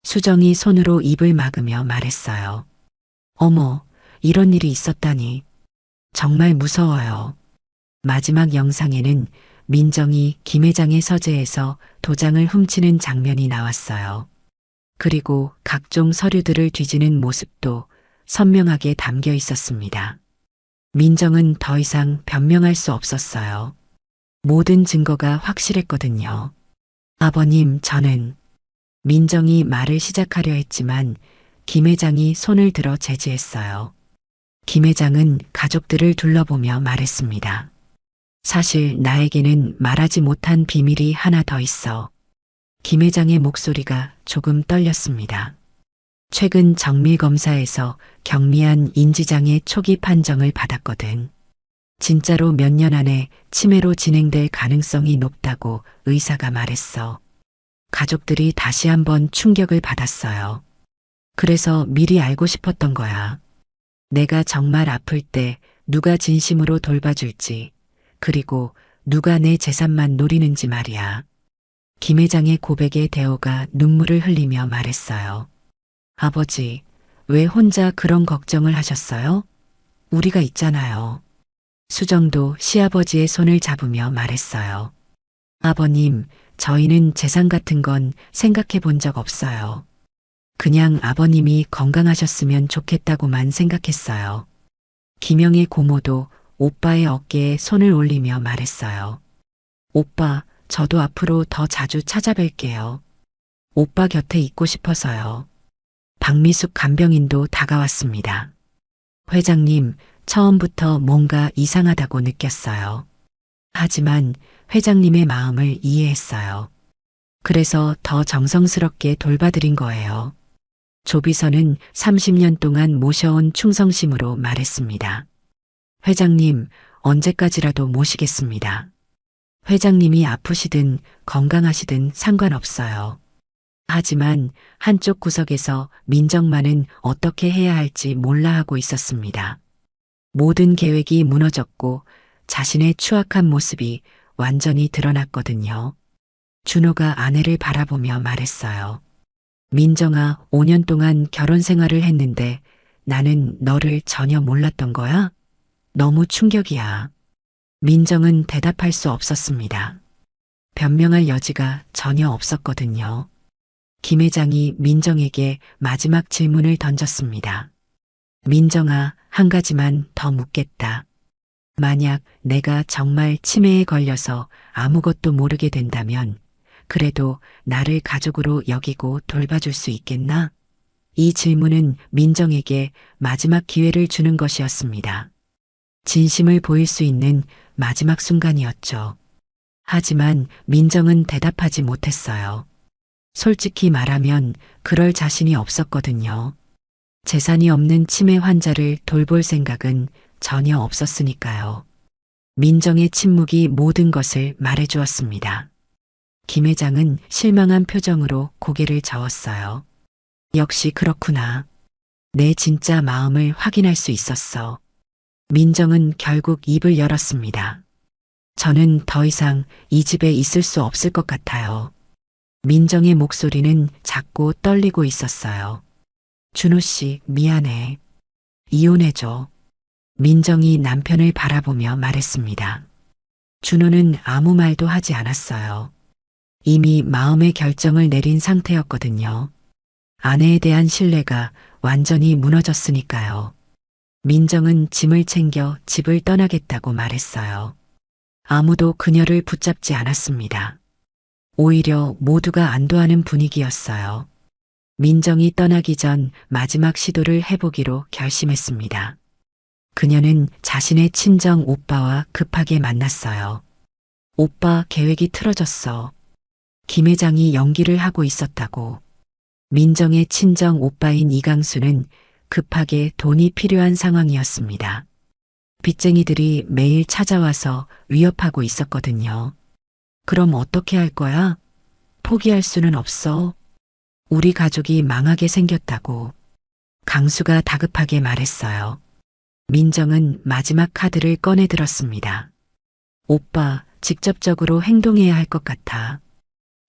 수정이 손으로 입을 막으며 말했어요. 어머, 이런 일이 있었다니. 정말 무서워요. 마지막 영상에는 민정이 김 회장의 서재에서 도장을 훔치는 장면이 나왔어요. 그리고 각종 서류들을 뒤지는 모습도 선명하게 담겨 있었습니다. 민정은 더 이상 변명할 수 없었어요. 모든 증거가 확실했거든요. 아버님, 저는 민정이 말을 시작하려 했지만 김 회장이 손을 들어 제지했어요. 김 회장은 가족들을 둘러보며 말했습니다. 사실 나에게는 말하지 못한 비밀이 하나 더 있어. 김 회장의 목소리가 조금 떨렸습니다. 최근 정밀검사에서 경미한 인지장애 초기 판정을 받았거든. 진짜로 몇 년 안에 치매로 진행될 가능성이 높다고 의사가 말했어. 가족들이 다시 한번 충격을 받았어요. 그래서 미리 알고 싶었던 거야. 내가 정말 아플 때 누가 진심으로 돌봐줄지, 그리고 누가 내 재산만 노리는지 말이야. 김 회장의 고백에 대호가 눈물을 흘리며 말했어요. 아버지, 왜 혼자 그런 걱정을 하셨어요? 우리가 있잖아요. 수정도 시아버지의 손을 잡으며 말했어요. 아버님, 저희는 재산 같은 건 생각해 본 적 없어요. 그냥 아버님이 건강하셨으면 좋겠다고만 생각했어요. 김영의 고모도 오빠의 어깨에 손을 올리며 말했어요. 오빠, 저도 앞으로 더 자주 찾아뵐게요. 오빠 곁에 있고 싶어서요. 박미숙 간병인도 다가왔습니다. 회장님, 처음부터 뭔가 이상하다고 느꼈어요. 하지만 회장님의 마음을 이해했어요. 그래서 더 정성스럽게 돌봐드린 거예요. 조비서는 30년 동안 모셔온 충성심으로 말했습니다. 회장님, 언제까지라도 모시겠습니다. 회장님이 아프시든 건강하시든 상관없어요. 하지만 한쪽 구석에서 민정만은 어떻게 해야 할지 몰라 하고 있었습니다. 모든 계획이 무너졌고 자신의 추악한 모습이 완전히 드러났거든요. 준호가 아내를 바라보며 말했어요. 민정아, 5년 동안 결혼 생활을 했는데 나는 너를 전혀 몰랐던 거야? 너무 충격이야. 민정은 대답할 수 없었습니다. 변명할 여지가 전혀 없었거든요. 김 회장이 민정에게 마지막 질문을 던졌습니다. 민정아, 한 가지만 더 묻겠다. 만약 내가 정말 치매에 걸려서 아무것도 모르게 된다면 그래도 나를 가족으로 여기고 돌봐줄 수 있겠나? 이 질문은 민정에게 마지막 기회를 주는 것이었습니다. 진심을 보일 수 있는 마지막 순간이었죠. 하지만 민정은 대답하지 못했어요. 솔직히 말하면 그럴 자신이 없었거든요. 재산이 없는 치매 환자를 돌볼 생각은 전혀 없었으니까요. 민정의 침묵이 모든 것을 말해주었습니다. 김 회장은 실망한 표정으로 고개를 저었어요. 역시 그렇구나. 내 진짜 마음을 확인할 수 있었어. 민정은 결국 입을 열었습니다. 저는 더 이상 이 집에 있을 수 없을 것 같아요. 민정의 목소리는 작고 떨리고 있었어요. 준호 씨, 미안해. 이혼해줘. 민정이 남편을 바라보며 말했습니다. 준호는 아무 말도 하지 않았어요. 이미 마음의 결정을 내린 상태였거든요. 아내에 대한 신뢰가 완전히 무너졌으니까요. 민정은 짐을 챙겨 집을 떠나겠다고 말했어요. 아무도 그녀를 붙잡지 않았습니다. 오히려 모두가 안도하는 분위기였어요. 민정이 떠나기 전 마지막 시도를 해보기로 결심했습니다. 그녀는 자신의 친정 오빠와 급하게 만났어요. 오빠, 계획이 틀어졌어. 김 회장이 연기를 하고 있었다고. 민정의 친정 오빠인 이강수는 급하게 돈이 필요한 상황이었습니다. 빚쟁이들이 매일 찾아와서 위협하고 있었거든요. 그럼 어떻게 할 거야? 포기할 수는 없어. 우리 가족이 망하게 생겼다고. 강수가 다급하게 말했어요. 민정은 마지막 카드를 꺼내 들었습니다. 오빠, 직접적으로 행동해야 할 것 같아.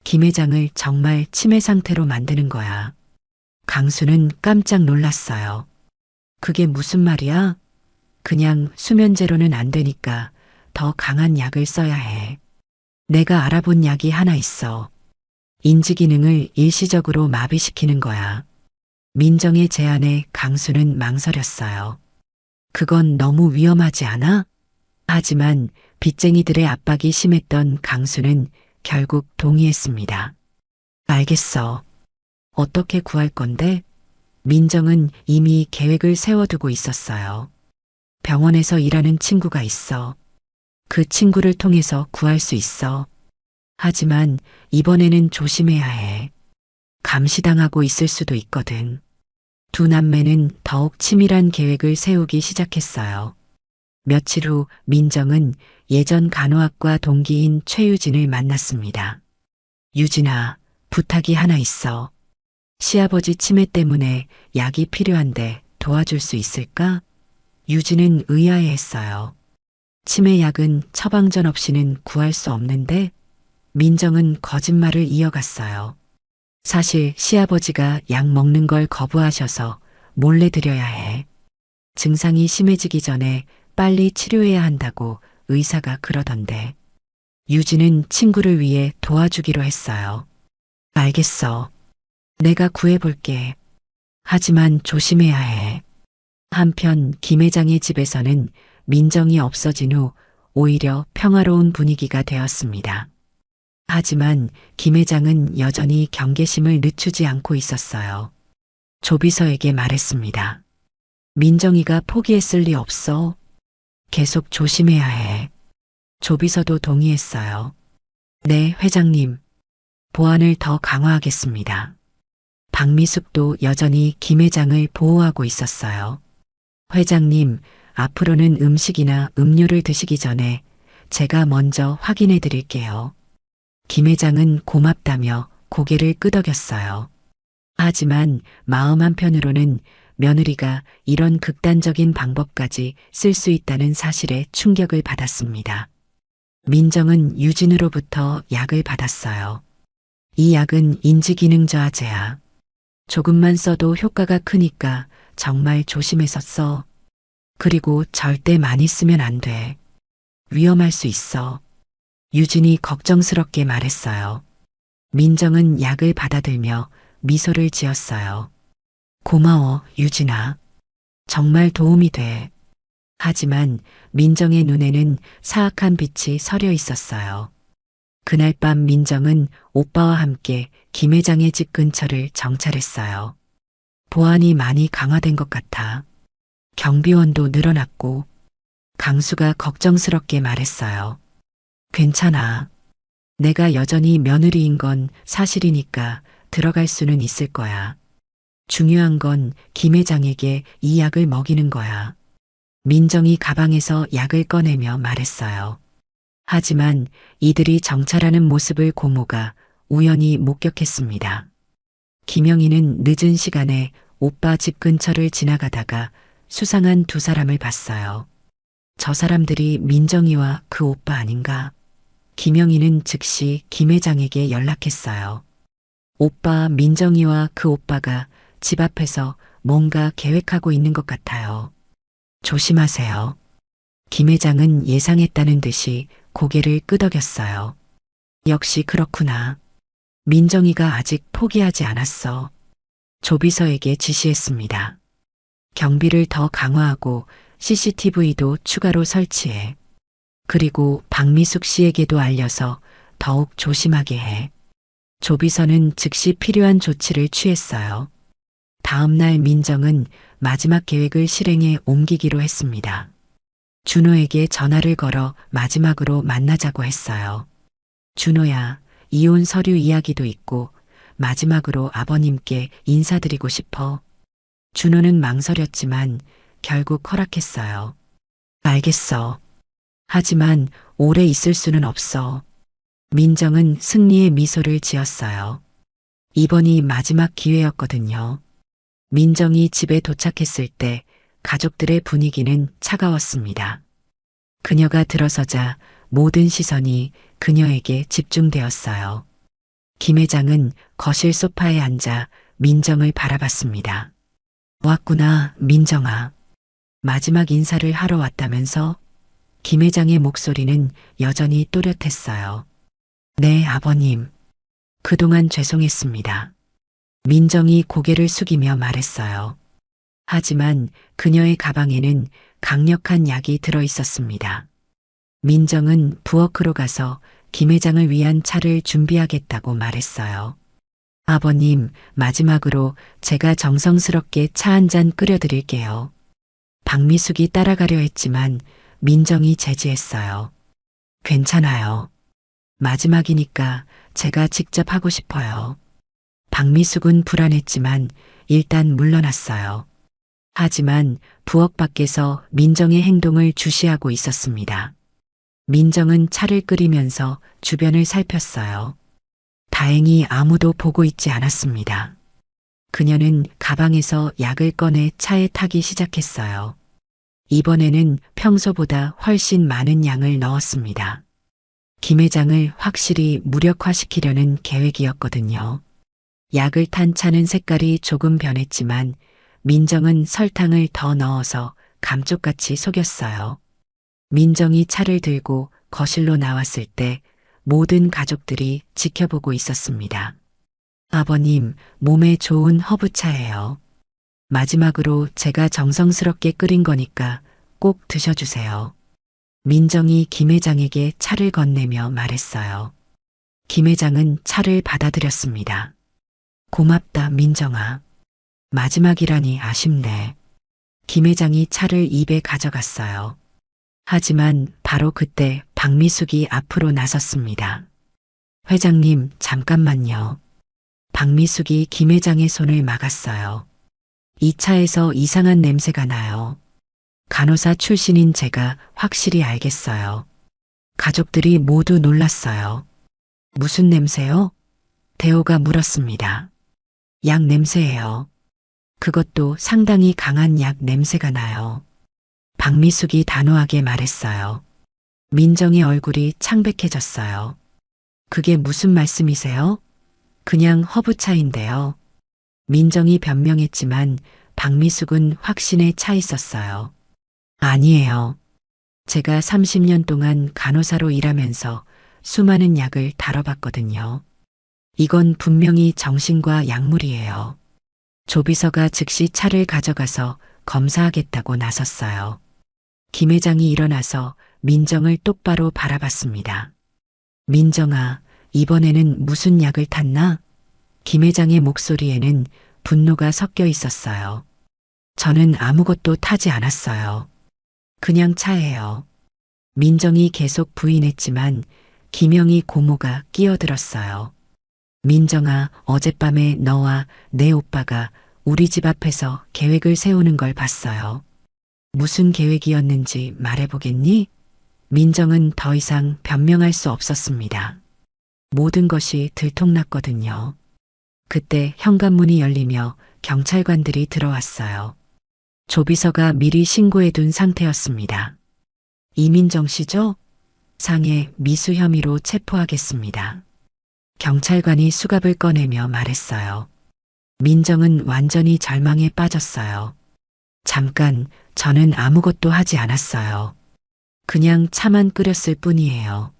김 회장을 정말 치매 상태로 만드는 거야. 강수는 깜짝 놀랐어요. 그게 무슨 말이야? 그냥 수면제로는 안 되니까 더 강한 약을 써야 해. 내가 알아본 약이 하나 있어. 인지 기능을 일시적으로 마비시키는 거야. 민정의 제안에 강수는 망설였어요. 그건 너무 위험하지 않아? 하지만 빚쟁이들의 압박이 심했던 강수는 결국 동의했습니다. 알겠어. 어떻게 구할 건데? 민정은 이미 계획을 세워두고 있었어요. 병원에서 일하는 친구가 있어. 그 친구를 통해서 구할 수 있어. 하지만 이번에는 조심해야 해. 감시당하고 있을 수도 있거든. 두 남매는 더욱 치밀한 계획을 세우기 시작했어요. 며칠 후 민정은 예전 간호학과 동기인 최유진을 만났습니다. 유진아, 부탁이 하나 있어. 시아버지 치매 때문에 약이 필요한데 도와줄 수 있을까? 유진은 의아해했어요. 치매 약은 처방전 없이는 구할 수 없는데 민정은 거짓말을 이어갔어요. 사실 시아버지가 약 먹는 걸 거부하셔서 몰래 드려야 해. 증상이 심해지기 전에 빨리 치료해야 한다고 의사가 그러던데. 유진은 친구를 위해 도와주기로 했어요. 알겠어. 내가 구해볼게. 하지만 조심해야 해. 한편 김 회장의 집에서는 민정이 없어진 후 오히려 평화로운 분위기가 되었습니다. 하지만 김 회장은 여전히 경계심을 늦추지 않고 있었어요. 조비서에게 말했습니다. 민정이가 포기했을 리 없어. 계속 조심해야 해. 조비서도 동의했어요. 네, 회장님. 보안을 더 강화하겠습니다. 박미숙도 여전히 김 회장을 보호하고 있었어요. 회장님, 앞으로는 음식이나 음료를 드시기 전에 제가 먼저 확인해 드릴게요. 김 회장은 고맙다며 고개를 끄덕였어요. 하지만 마음 한편으로는 며느리가 이런 극단적인 방법까지 쓸 수 있다는 사실에 충격을 받았습니다. 민정은 유진으로부터 약을 받았어요. 이 약은 인지기능저하제야. 조금만 써도 효과가 크니까 정말 조심해서 써. 그리고 절대 많이 쓰면 안 돼. 위험할 수 있어. 유진이 걱정스럽게 말했어요. 민정은 약을 받아들며 미소를 지었어요. 고마워, 유진아. 정말 도움이 돼. 하지만 민정의 눈에는 사악한 빛이 서려 있었어요. 그날 밤 민정은 오빠와 함께 김 회장의 집 근처를 정찰했어요. 보안이 많이 강화된 것 같아. 경비원도 늘어났고 강수가 걱정스럽게 말했어요. 괜찮아. 내가 여전히 며느리인 건 사실이니까 들어갈 수는 있을 거야. 중요한 건 김 회장에게 이 약을 먹이는 거야. 민정이 가방에서 약을 꺼내며 말했어요. 하지만 이들이 정찰하는 모습을 고모가 우연히 목격했습니다. 김영희는 늦은 시간에 오빠 집 근처를 지나가다가 수상한 두 사람을 봤어요. 저 사람들이 민정이와 그 오빠 아닌가? 김영희는 즉시 김 회장에게 연락했어요. 오빠 민정이와 그 오빠가 집 앞에서 뭔가 계획하고 있는 것 같아요. 조심하세요. 김 회장은 예상했다는 듯이 고개를 끄덕였어요. 역시 그렇구나. 민정이가 아직 포기하지 않았어. 조비서에게 지시했습니다. 경비를 더 강화하고 CCTV도 추가로 설치해. 그리고 박미숙 씨에게도 알려서 더욱 조심하게 해. 조비서는 즉시 필요한 조치를 취했어요. 다음 날 민정은 마지막 계획을 실행에 옮기기로 했습니다. 준호에게 전화를 걸어 마지막으로 만나자고 했어요. 준호야, 이혼 서류 이야기도 있고 마지막으로 아버님께 인사드리고 싶어. 준호는 망설였지만 결국 허락했어요. 알겠어. 하지만 오래 있을 수는 없어. 민정은 승리의 미소를 지었어요. 이번이 마지막 기회였거든요. 민정이 집에 도착했을 때 가족들의 분위기는 차가웠습니다. 그녀가 들어서자 모든 시선이 그녀에게 집중되었어요. 김 회장은 거실 소파에 앉아 민정을 바라봤습니다. 왔구나, 민정아. 마지막 인사를 하러 왔다면서? 김 회장의 목소리는 여전히 또렷했어요. 네, 아버님. 그동안 죄송했습니다. 민정이 고개를 숙이며 말했어요. 하지만 그녀의 가방에는 강력한 약이 들어 있었습니다. 민정은 부엌으로 가서 김 회장을 위한 차를 준비하겠다고 말했어요. 아버님, 마지막으로 제가 정성스럽게 차 한 잔 끓여드릴게요. 박미숙이 따라가려 했지만 민정이 제지했어요. 괜찮아요. 마지막이니까 제가 직접 하고 싶어요. 박미숙은 불안했지만 일단 물러났어요. 하지만 부엌 밖에서 민정의 행동을 주시하고 있었습니다. 민정은 차를 끓이면서 주변을 살폈어요. 다행히 아무도 보고 있지 않았습니다. 그녀는 가방에서 약을 꺼내 차에 타기 시작했어요. 이번에는 평소보다 훨씬 많은 양을 넣었습니다. 김 회장을 확실히 무력화시키려는 계획이었거든요. 약을 탄 차는 색깔이 조금 변했지만 민정은 설탕을 더 넣어서 감쪽같이 속였어요. 민정이 차를 들고 거실로 나왔을 때 모든 가족들이 지켜보고 있었습니다. 아버님, 몸에 좋은 허브차예요. 마지막으로 제가 정성스럽게 끓인 거니까 꼭 드셔주세요. 민정이 김 회장에게 차를 건네며 말했어요. 김 회장은 차를 받아들였습니다. 고맙다, 민정아. 마지막이라니 아쉽네. 김 회장이 차를 입에 가져갔어요. 하지만 바로 그때 박미숙이 앞으로 나섰습니다. 회장님, 잠깐만요. 박미숙이 김 회장의 손을 막았어요. 이 차에서 이상한 냄새가 나요. 간호사 출신인 제가 확실히 알겠어요. 가족들이 모두 놀랐어요. 무슨 냄새요? 대호가 물었습니다. 약 냄새예요. 그것도 상당히 강한 약 냄새가 나요. 박미숙이 단호하게 말했어요. 민정의 얼굴이 창백해졌어요. 그게 무슨 말씀이세요? 그냥 허브차인데요. 민정이 변명했지만 박미숙은 확신에 차 있었어요. 아니에요. 제가 30년 동안 간호사로 일하면서 수많은 약을 다뤄봤거든요. 이건 분명히 정신과 약물이에요. 조비서가 즉시 차를 가져가서 검사하겠다고 나섰어요. 김 회장이 일어나서 민정을 똑바로 바라봤습니다. 민정아, 이번에는 무슨 약을 탔나? 김 회장의 목소리에는 분노가 섞여 있었어요. 저는 아무것도 타지 않았어요. 그냥 차예요. 민정이 계속 부인했지만 김영희 고모가 끼어들었어요. 민정아, 어젯밤에 너와 내 오빠가 우리 집 앞에서 계획을 세우는 걸 봤어요. 무슨 계획이었는지 말해보겠니? 민정은 더 이상 변명할 수 없었습니다. 모든 것이 들통났거든요. 그때 현관문이 열리며 경찰관들이 들어왔어요. 조비서가 미리 신고해둔 상태였습니다. 이민정 씨죠? 상해 미수 혐의로 체포하겠습니다. 경찰관이 수갑을 꺼내며 말했어요. 민정은 완전히 절망에 빠졌어요. 잠깐, 저는 아무것도 하지 않았어요. 그냥 차만 끓였을 뿐이에요.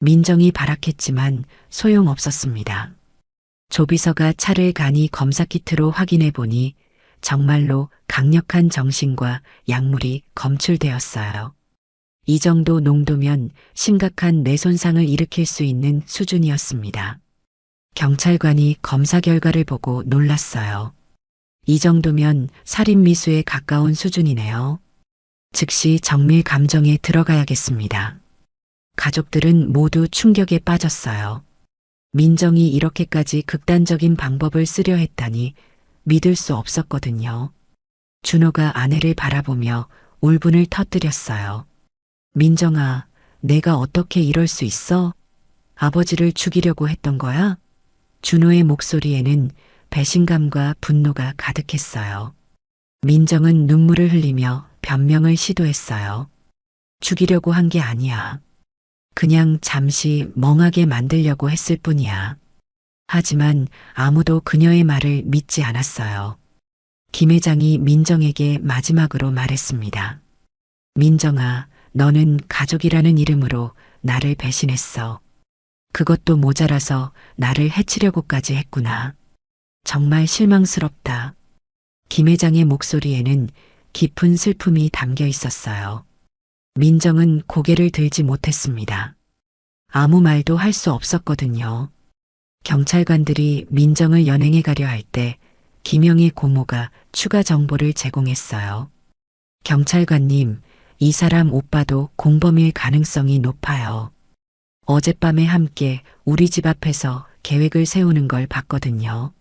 민정이 발악했지만 소용없었습니다. 조비서가 차를 간이 검사 키트로 확인해 보니 정말로 강력한 정신과 약물이 검출되었어요. 이 정도 농도면 심각한 뇌 손상을 일으킬 수 있는 수준이었습니다. 경찰관이 검사 결과를 보고 놀랐어요. 이 정도면 살인 미수에 가까운 수준이네요. 즉시 정밀 감정에 들어가야겠습니다. 가족들은 모두 충격에 빠졌어요. 민정이 이렇게까지 극단적인 방법을 쓰려 했다니 믿을 수 없었거든요. 준호가 아내를 바라보며 울분을 터뜨렸어요. 민정아, 내가 어떻게 이럴 수 있어? 아버지를 죽이려고 했던 거야? 준호의 목소리에는 배신감과 분노가 가득했어요. 민정은 눈물을 흘리며 변명을 시도했어요. 죽이려고 한 게 아니야. 그냥 잠시 멍하게 만들려고 했을 뿐이야. 하지만 아무도 그녀의 말을 믿지 않았어요. 김 회장이 민정에게 마지막으로 말했습니다. 민정아, 너는 가족이라는 이름으로 나를 배신했어. 그것도 모자라서 나를 해치려고까지 했구나. 정말 실망스럽다. 김 회장의 목소리에는 깊은 슬픔이 담겨 있었어요. 민정은 고개를 들지 못했습니다. 아무 말도 할 수 없었거든요. 경찰관들이 민정을 연행해 가려 할 때 김영희 고모가 추가 정보를 제공했어요. 경찰관님, 이 사람 오빠도 공범일 가능성이 높아요. 어젯밤에 함께 우리 집 앞에서 계획을 세우는 걸 봤거든요.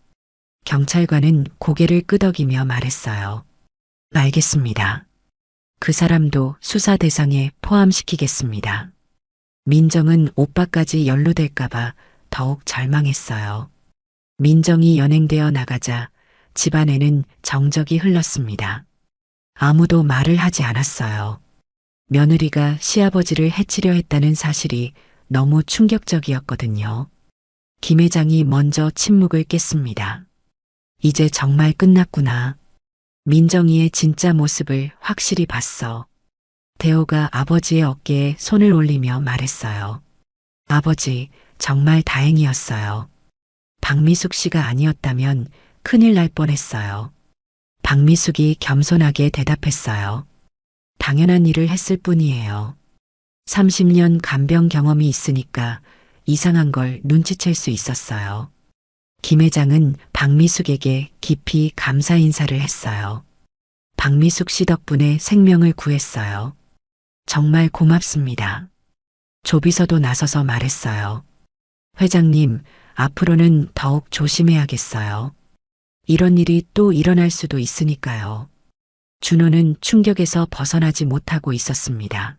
경찰관은 고개를 끄덕이며 말했어요. 알겠습니다. 그 사람도 수사 대상에 포함시키겠습니다. 민정은 오빠까지 연루될까봐 더욱 절망했어요. 민정이 연행되어 나가자 집안에는 정적이 흘렀습니다. 아무도 말을 하지 않았어요. 며느리가 시아버지를 해치려 했다는 사실이 너무 충격적이었거든요. 김 회장이 먼저 침묵을 깼습니다. 이제 정말 끝났구나. 민정이의 진짜 모습을 확실히 봤어. 대호가 아버지의 어깨에 손을 올리며 말했어요. 아버지, 정말 다행이었어요. 박미숙 씨가 아니었다면 큰일 날 뻔했어요. 박미숙이 겸손하게 대답했어요. 당연한 일을 했을 뿐이에요. 30년 간병 경험이 있으니까 이상한 걸 눈치챌 수 있었어요. 김 회장은 박미숙에게 깊이 감사 인사를 했어요. 박미숙 씨 덕분에 생명을 구했어요. 정말 고맙습니다. 조비서도 나서서 말했어요. 회장님, 앞으로는 더욱 조심해야겠어요. 이런 일이 또 일어날 수도 있으니까요. 준호는 충격에서 벗어나지 못하고 있었습니다.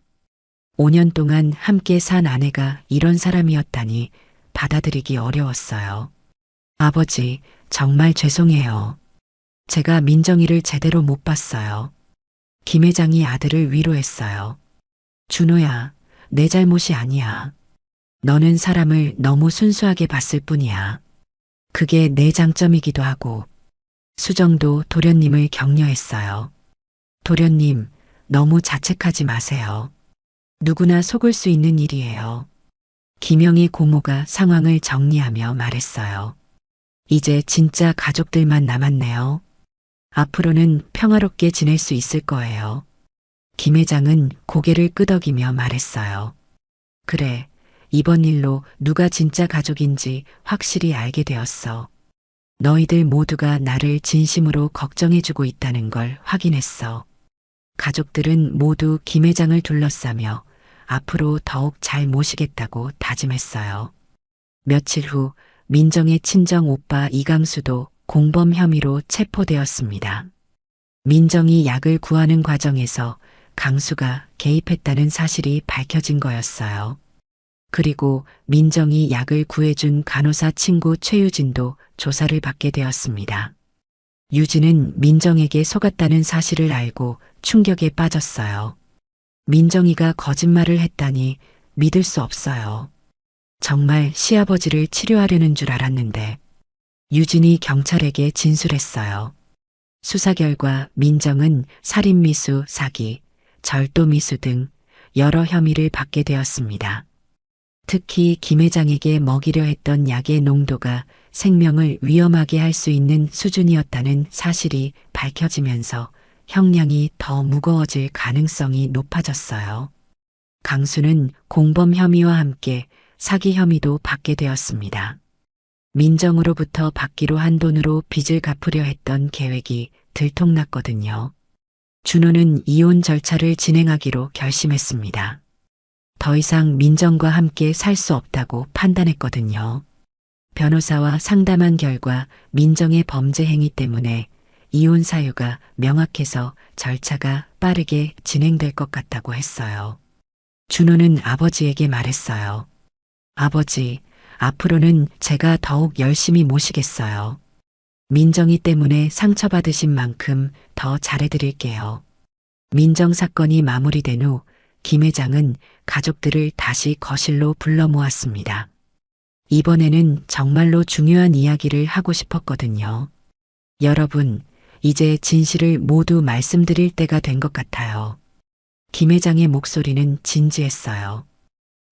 5년 동안 함께 산 아내가 이런 사람이었다니 받아들이기 어려웠어요. 아버지, 정말 죄송해요. 제가 민정이를 제대로 못 봤어요. 김 회장이 아들을 위로했어요. 준호야, 내 잘못이 아니야. 너는 사람을 너무 순수하게 봤을 뿐이야. 그게 내 장점이기도 하고. 수정도 도련님을 격려했어요. 도련님, 너무 자책하지 마세요. 누구나 속을 수 있는 일이에요. 김영희 고모가 상황을 정리하며 말했어요. 이제 진짜 가족들만 남았네요. 앞으로는 평화롭게 지낼 수 있을 거예요. 김 회장은 고개를 끄덕이며 말했어요. 그래, 이번 일로 누가 진짜 가족인지 확실히 알게 되었어. 너희들 모두가 나를 진심으로 걱정해주고 있다는 걸 확인했어. 가족들은 모두 김 회장을 둘러싸며 앞으로 더욱 잘 모시겠다고 다짐했어요. 며칠 후 민정의 친정 오빠 이강수도 공범 혐의로 체포되었습니다. 민정이 약을 구하는 과정에서 강수가 개입했다는 사실이 밝혀진 거였어요. 그리고 민정이 약을 구해준 간호사 친구 최유진도 조사를 받게 되었습니다. 유진은 민정에게 속았다는 사실을 알고 충격에 빠졌어요. 민정이가 거짓말을 했다니 믿을 수 없어요. 정말 시아버지를 치료하려는 줄 알았는데. 유진이 경찰에게 진술했어요. 수사 결과 민정은 살인미수, 사기, 절도미수 등 여러 혐의를 받게 되었습니다. 특히 김 회장에게 먹이려 했던 약의 농도가 생명을 위험하게 할 수 있는 수준이었다는 사실이 밝혀지면서 형량이 더 무거워질 가능성이 높아졌어요. 강수는 공범 혐의와 함께 사기 혐의도 받게 되었습니다. 민정으로부터 받기로 한 돈으로 빚을 갚으려 했던 계획이 들통났거든요. 준호는 이혼 절차를 진행하기로 결심했습니다. 더 이상 민정과 함께 살 수 없다고 판단했거든요. 변호사와 상담한 결과 민정의 범죄 행위 때문에 이혼 사유가 명확해서 절차가 빠르게 진행될 것 같다고 했어요. 준호는 아버지에게 말했어요. 아버지, 앞으로는 제가 더욱 열심히 모시겠어요. 민정이 때문에 상처받으신 만큼 더 잘해드릴게요. 민정 사건이 마무리된 후 김 회장은 가족들을 다시 거실로 불러 모았습니다. 이번에는 정말로 중요한 이야기를 하고 싶었거든요. 여러분, 이제 진실을 모두 말씀드릴 때가 된 것 같아요. 김 회장의 목소리는 진지했어요.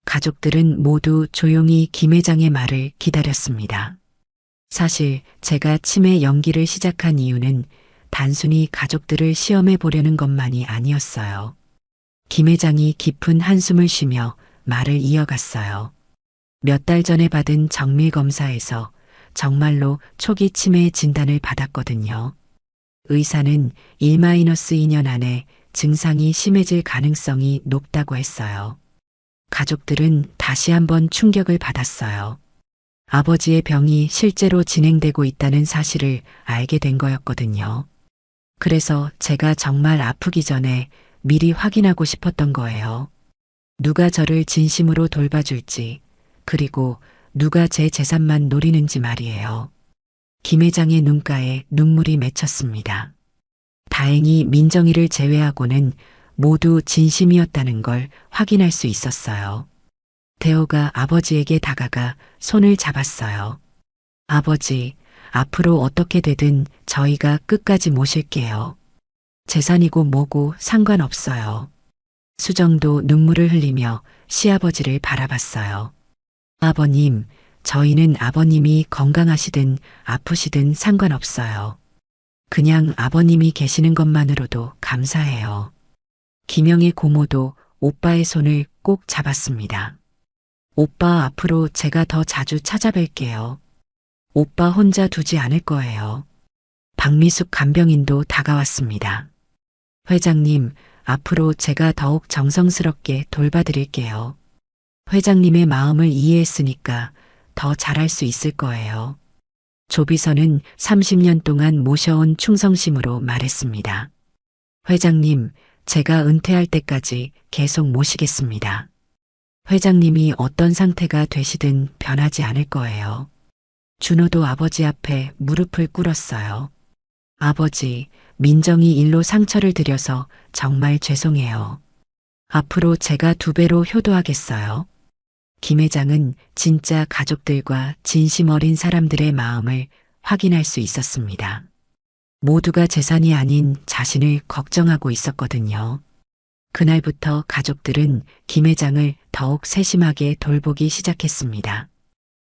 가족들은 모두 조용히 김 회장의 말을 기다렸습니다. 사실 제가 치매 연기를 시작한 이유는 단순히 가족들을 시험해 보려는 것만이 아니었어요. 김 회장이 깊은 한숨을 쉬며 말을 이어갔어요. 몇 달 전에 받은 정밀 검사에서 정말로 초기 치매 진단을 받았거든요. 의사는 1-2년 안에 증상이 심해질 가능성이 높다고 했어요. 가족들은 다시 한번 충격을 받았어요. 아버지의 병이 실제로 진행되고 있다는 사실을 알게 된 거였거든요. 그래서 제가 정말 아프기 전에 미리 확인하고 싶었던 거예요. 누가 저를 진심으로 돌봐줄지, 그리고 누가 제 재산만 노리는지 말이에요. 김 회장의 눈가에 눈물이 맺혔습니다. 다행히 민정이를 제외하고는 모두 진심이었다는 걸 확인할 수 있었어요. 대호가 아버지에게 다가가 손을 잡았어요. 아버지, 앞으로 어떻게 되든 저희가 끝까지 모실게요. 재산이고 뭐고 상관없어요. 수정도 눈물을 흘리며 시아버지를 바라봤어요. 아버님, 저희는 아버님이 건강하시든 아프시든 상관없어요. 그냥 아버님이 계시는 것만으로도 감사해요. 김영의 고모도 오빠의 손을 꼭 잡았습니다. 오빠 앞으로 제가 더 자주 찾아뵐게요. 오빠 혼자 두지 않을 거예요. 박미숙 간병인도 다가왔습니다. 회장님, 앞으로 제가 더욱 정성스럽게 돌봐드릴게요. 회장님의 마음을 이해했으니까 더 잘할 수 있을 거예요. 조비서는 30년 동안 모셔온 충성심으로 말했습니다. 회장님, 제가 은퇴할 때까지 계속 모시겠습니다. 회장님이 어떤 상태가 되시든 변하지 않을 거예요. 준호도 아버지 앞에 무릎을 꿇었어요. 아버지, 민정이 일로 상처를 드려서 정말 죄송해요. 앞으로 제가 2배로 효도하겠어요. 김 회장은 진짜 가족들과 진심 어린 사람들의 마음을 확인할 수 있었습니다. 모두가 재산이 아닌 자신을 걱정하고 있었거든요. 그날부터 가족들은 김 회장을 더욱 세심하게 돌보기 시작했습니다.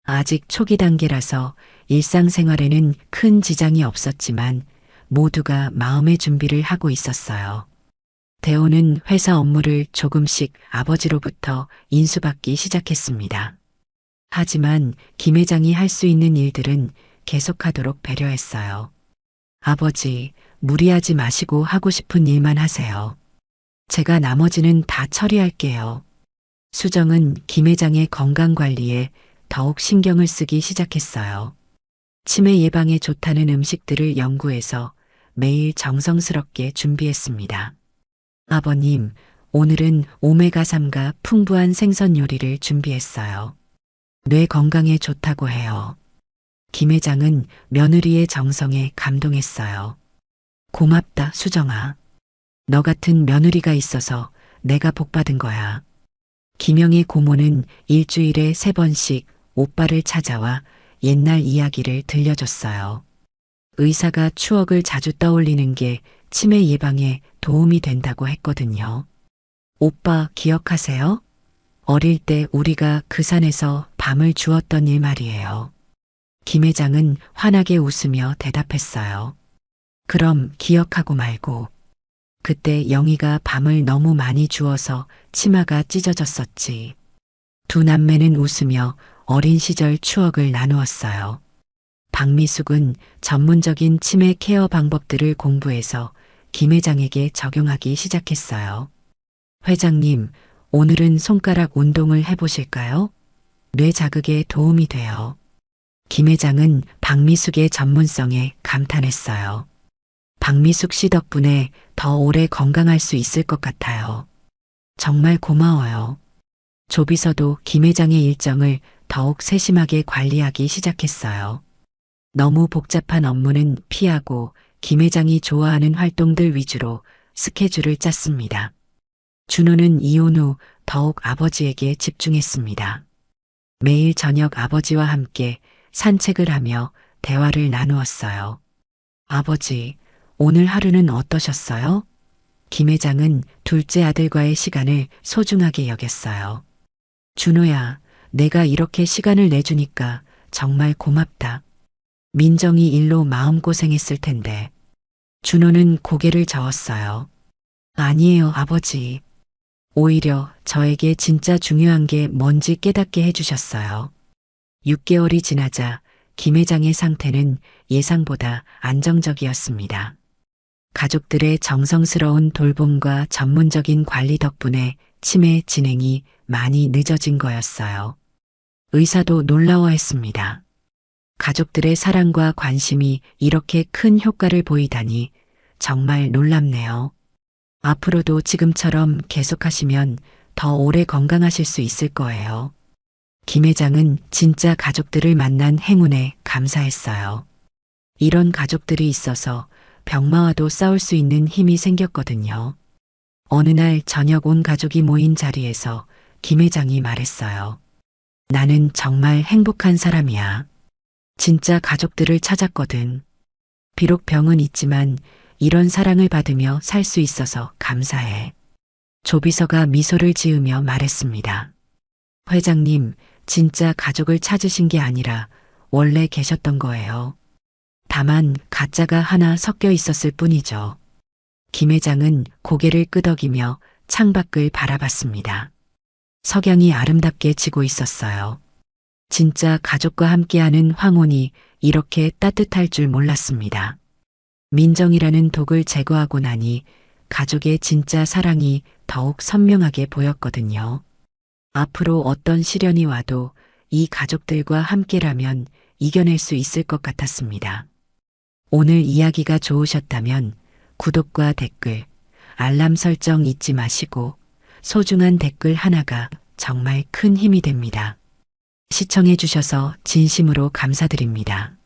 아직 초기 단계라서 일상생활에는 큰 지장이 없었지만 모두가 마음의 준비를 하고 있었어요. 대호는 회사 업무를 조금씩 아버지로부터 인수받기 시작했습니다. 하지만 김 회장이 할 수 있는 일들은 계속하도록 배려했어요. 아버지, 무리하지 마시고 하고 싶은 일만 하세요. 제가 나머지는 다 처리할게요. 수정은 김 회장의 건강관리에 더욱 신경을 쓰기 시작했어요. 치매 예방에 좋다는 음식들을 연구해서 매일 정성스럽게 준비했습니다. 아버님, 오늘은 오메가3가 풍부한 생선 요리를 준비했어요. 뇌 건강에 좋다고 해요. 김 회장은 며느리의 정성에 감동했어요. 고맙다, 수정아. 너 같은 며느리가 있어서 내가 복받은 거야. 김영의 고모는 일주일에 3번씩 오빠를 찾아와 옛날 이야기를 들려줬어요. 의사가 추억을 자주 떠올리는 게 치매 예방에 도움이 된다고 했거든요. 오빠 기억하세요? 어릴 때 우리가 그 산에서 밤을 주웠던 일 말이에요. 김 회장은 환하게 웃으며 대답했어요. 그럼 기억하고 말고. 그때 영희가 밤을 너무 많이 주워서 치마가 찢어졌었지. 두 남매는 웃으며 어린 시절 추억을 나누었어요. 박미숙은 전문적인 치매 케어 방법들을 공부해서 김 회장에게 적용하기 시작했어요. 회장님, 오늘은 손가락 운동을 해보실까요? 뇌 자극에 도움이 돼요. 김 회장은 박미숙의 전문성에 감탄했어요. 박미숙 씨 덕분에 더 오래 건강할 수 있을 것 같아요. 정말 고마워요. 조비서도 김 회장의 일정을 더욱 세심하게 관리하기 시작했어요. 너무 복잡한 업무는 피하고 김 회장이 좋아하는 활동들 위주로 스케줄을 짰습니다. 준호는 이혼 후 더욱 아버지에게 집중했습니다. 매일 저녁 아버지와 함께 산책을 하며 대화를 나누었어요. 아버지, 오늘 하루는 어떠셨어요? 김 회장은 둘째 아들과의 시간을 소중하게 여겼어요. 준호야, 내가 이렇게 시간을 내주니까 정말 고맙다. 민정이 일로 마음고생했을 텐데. 준호는 고개를 저었어요. 아니에요, 아버지. 오히려 저에게 진짜 중요한 게 뭔지 깨닫게 해주셨어요. 6개월이 지나자 김 회장의 상태는 예상보다 안정적이었습니다. 가족들의 정성스러운 돌봄과 전문적인 관리 덕분에 치매 진행이 많이 늦어진 거였어요. 의사도 놀라워했습니다. 가족들의 사랑과 관심이 이렇게 큰 효과를 보이다니 정말 놀랍네요. 앞으로도 지금처럼 계속하시면 더 오래 건강하실 수 있을 거예요. 김 회장은 진짜 가족들을 만난 행운에 감사했어요. 이런 가족들이 있어서 병마와도 싸울 수 있는 힘이 생겼거든요. 어느 날 저녁 온 가족이 모인 자리에서 김 회장이 말했어요. 나는 정말 행복한 사람이야. 진짜 가족들을 찾았거든. 비록 병은 있지만 이런 사랑을 받으며 살 수 있어서 감사해. 조비서가 미소를 지으며 말했습니다. 회장님, 진짜 가족을 찾으신 게 아니라 원래 계셨던 거예요. 다만 가짜가 하나 섞여 있었을 뿐이죠. 김 회장은 고개를 끄덕이며 창밖을 바라봤습니다. 석양이 아름답게 지고 있었어요. 진짜 가족과 함께하는 황혼이 이렇게 따뜻할 줄 몰랐습니다. 민정이라는 독을 제거하고 나니 가족의 진짜 사랑이 더욱 선명하게 보였거든요. 앞으로 어떤 시련이 와도 이 가족들과 함께라면 이겨낼 수 있을 것 같았습니다. 오늘 이야기가 좋으셨다면 구독과 댓글, 알람 설정 잊지 마시고 소중한 댓글 하나가 정말 큰 힘이 됩니다. 시청해 주셔서 진심으로 감사드립니다.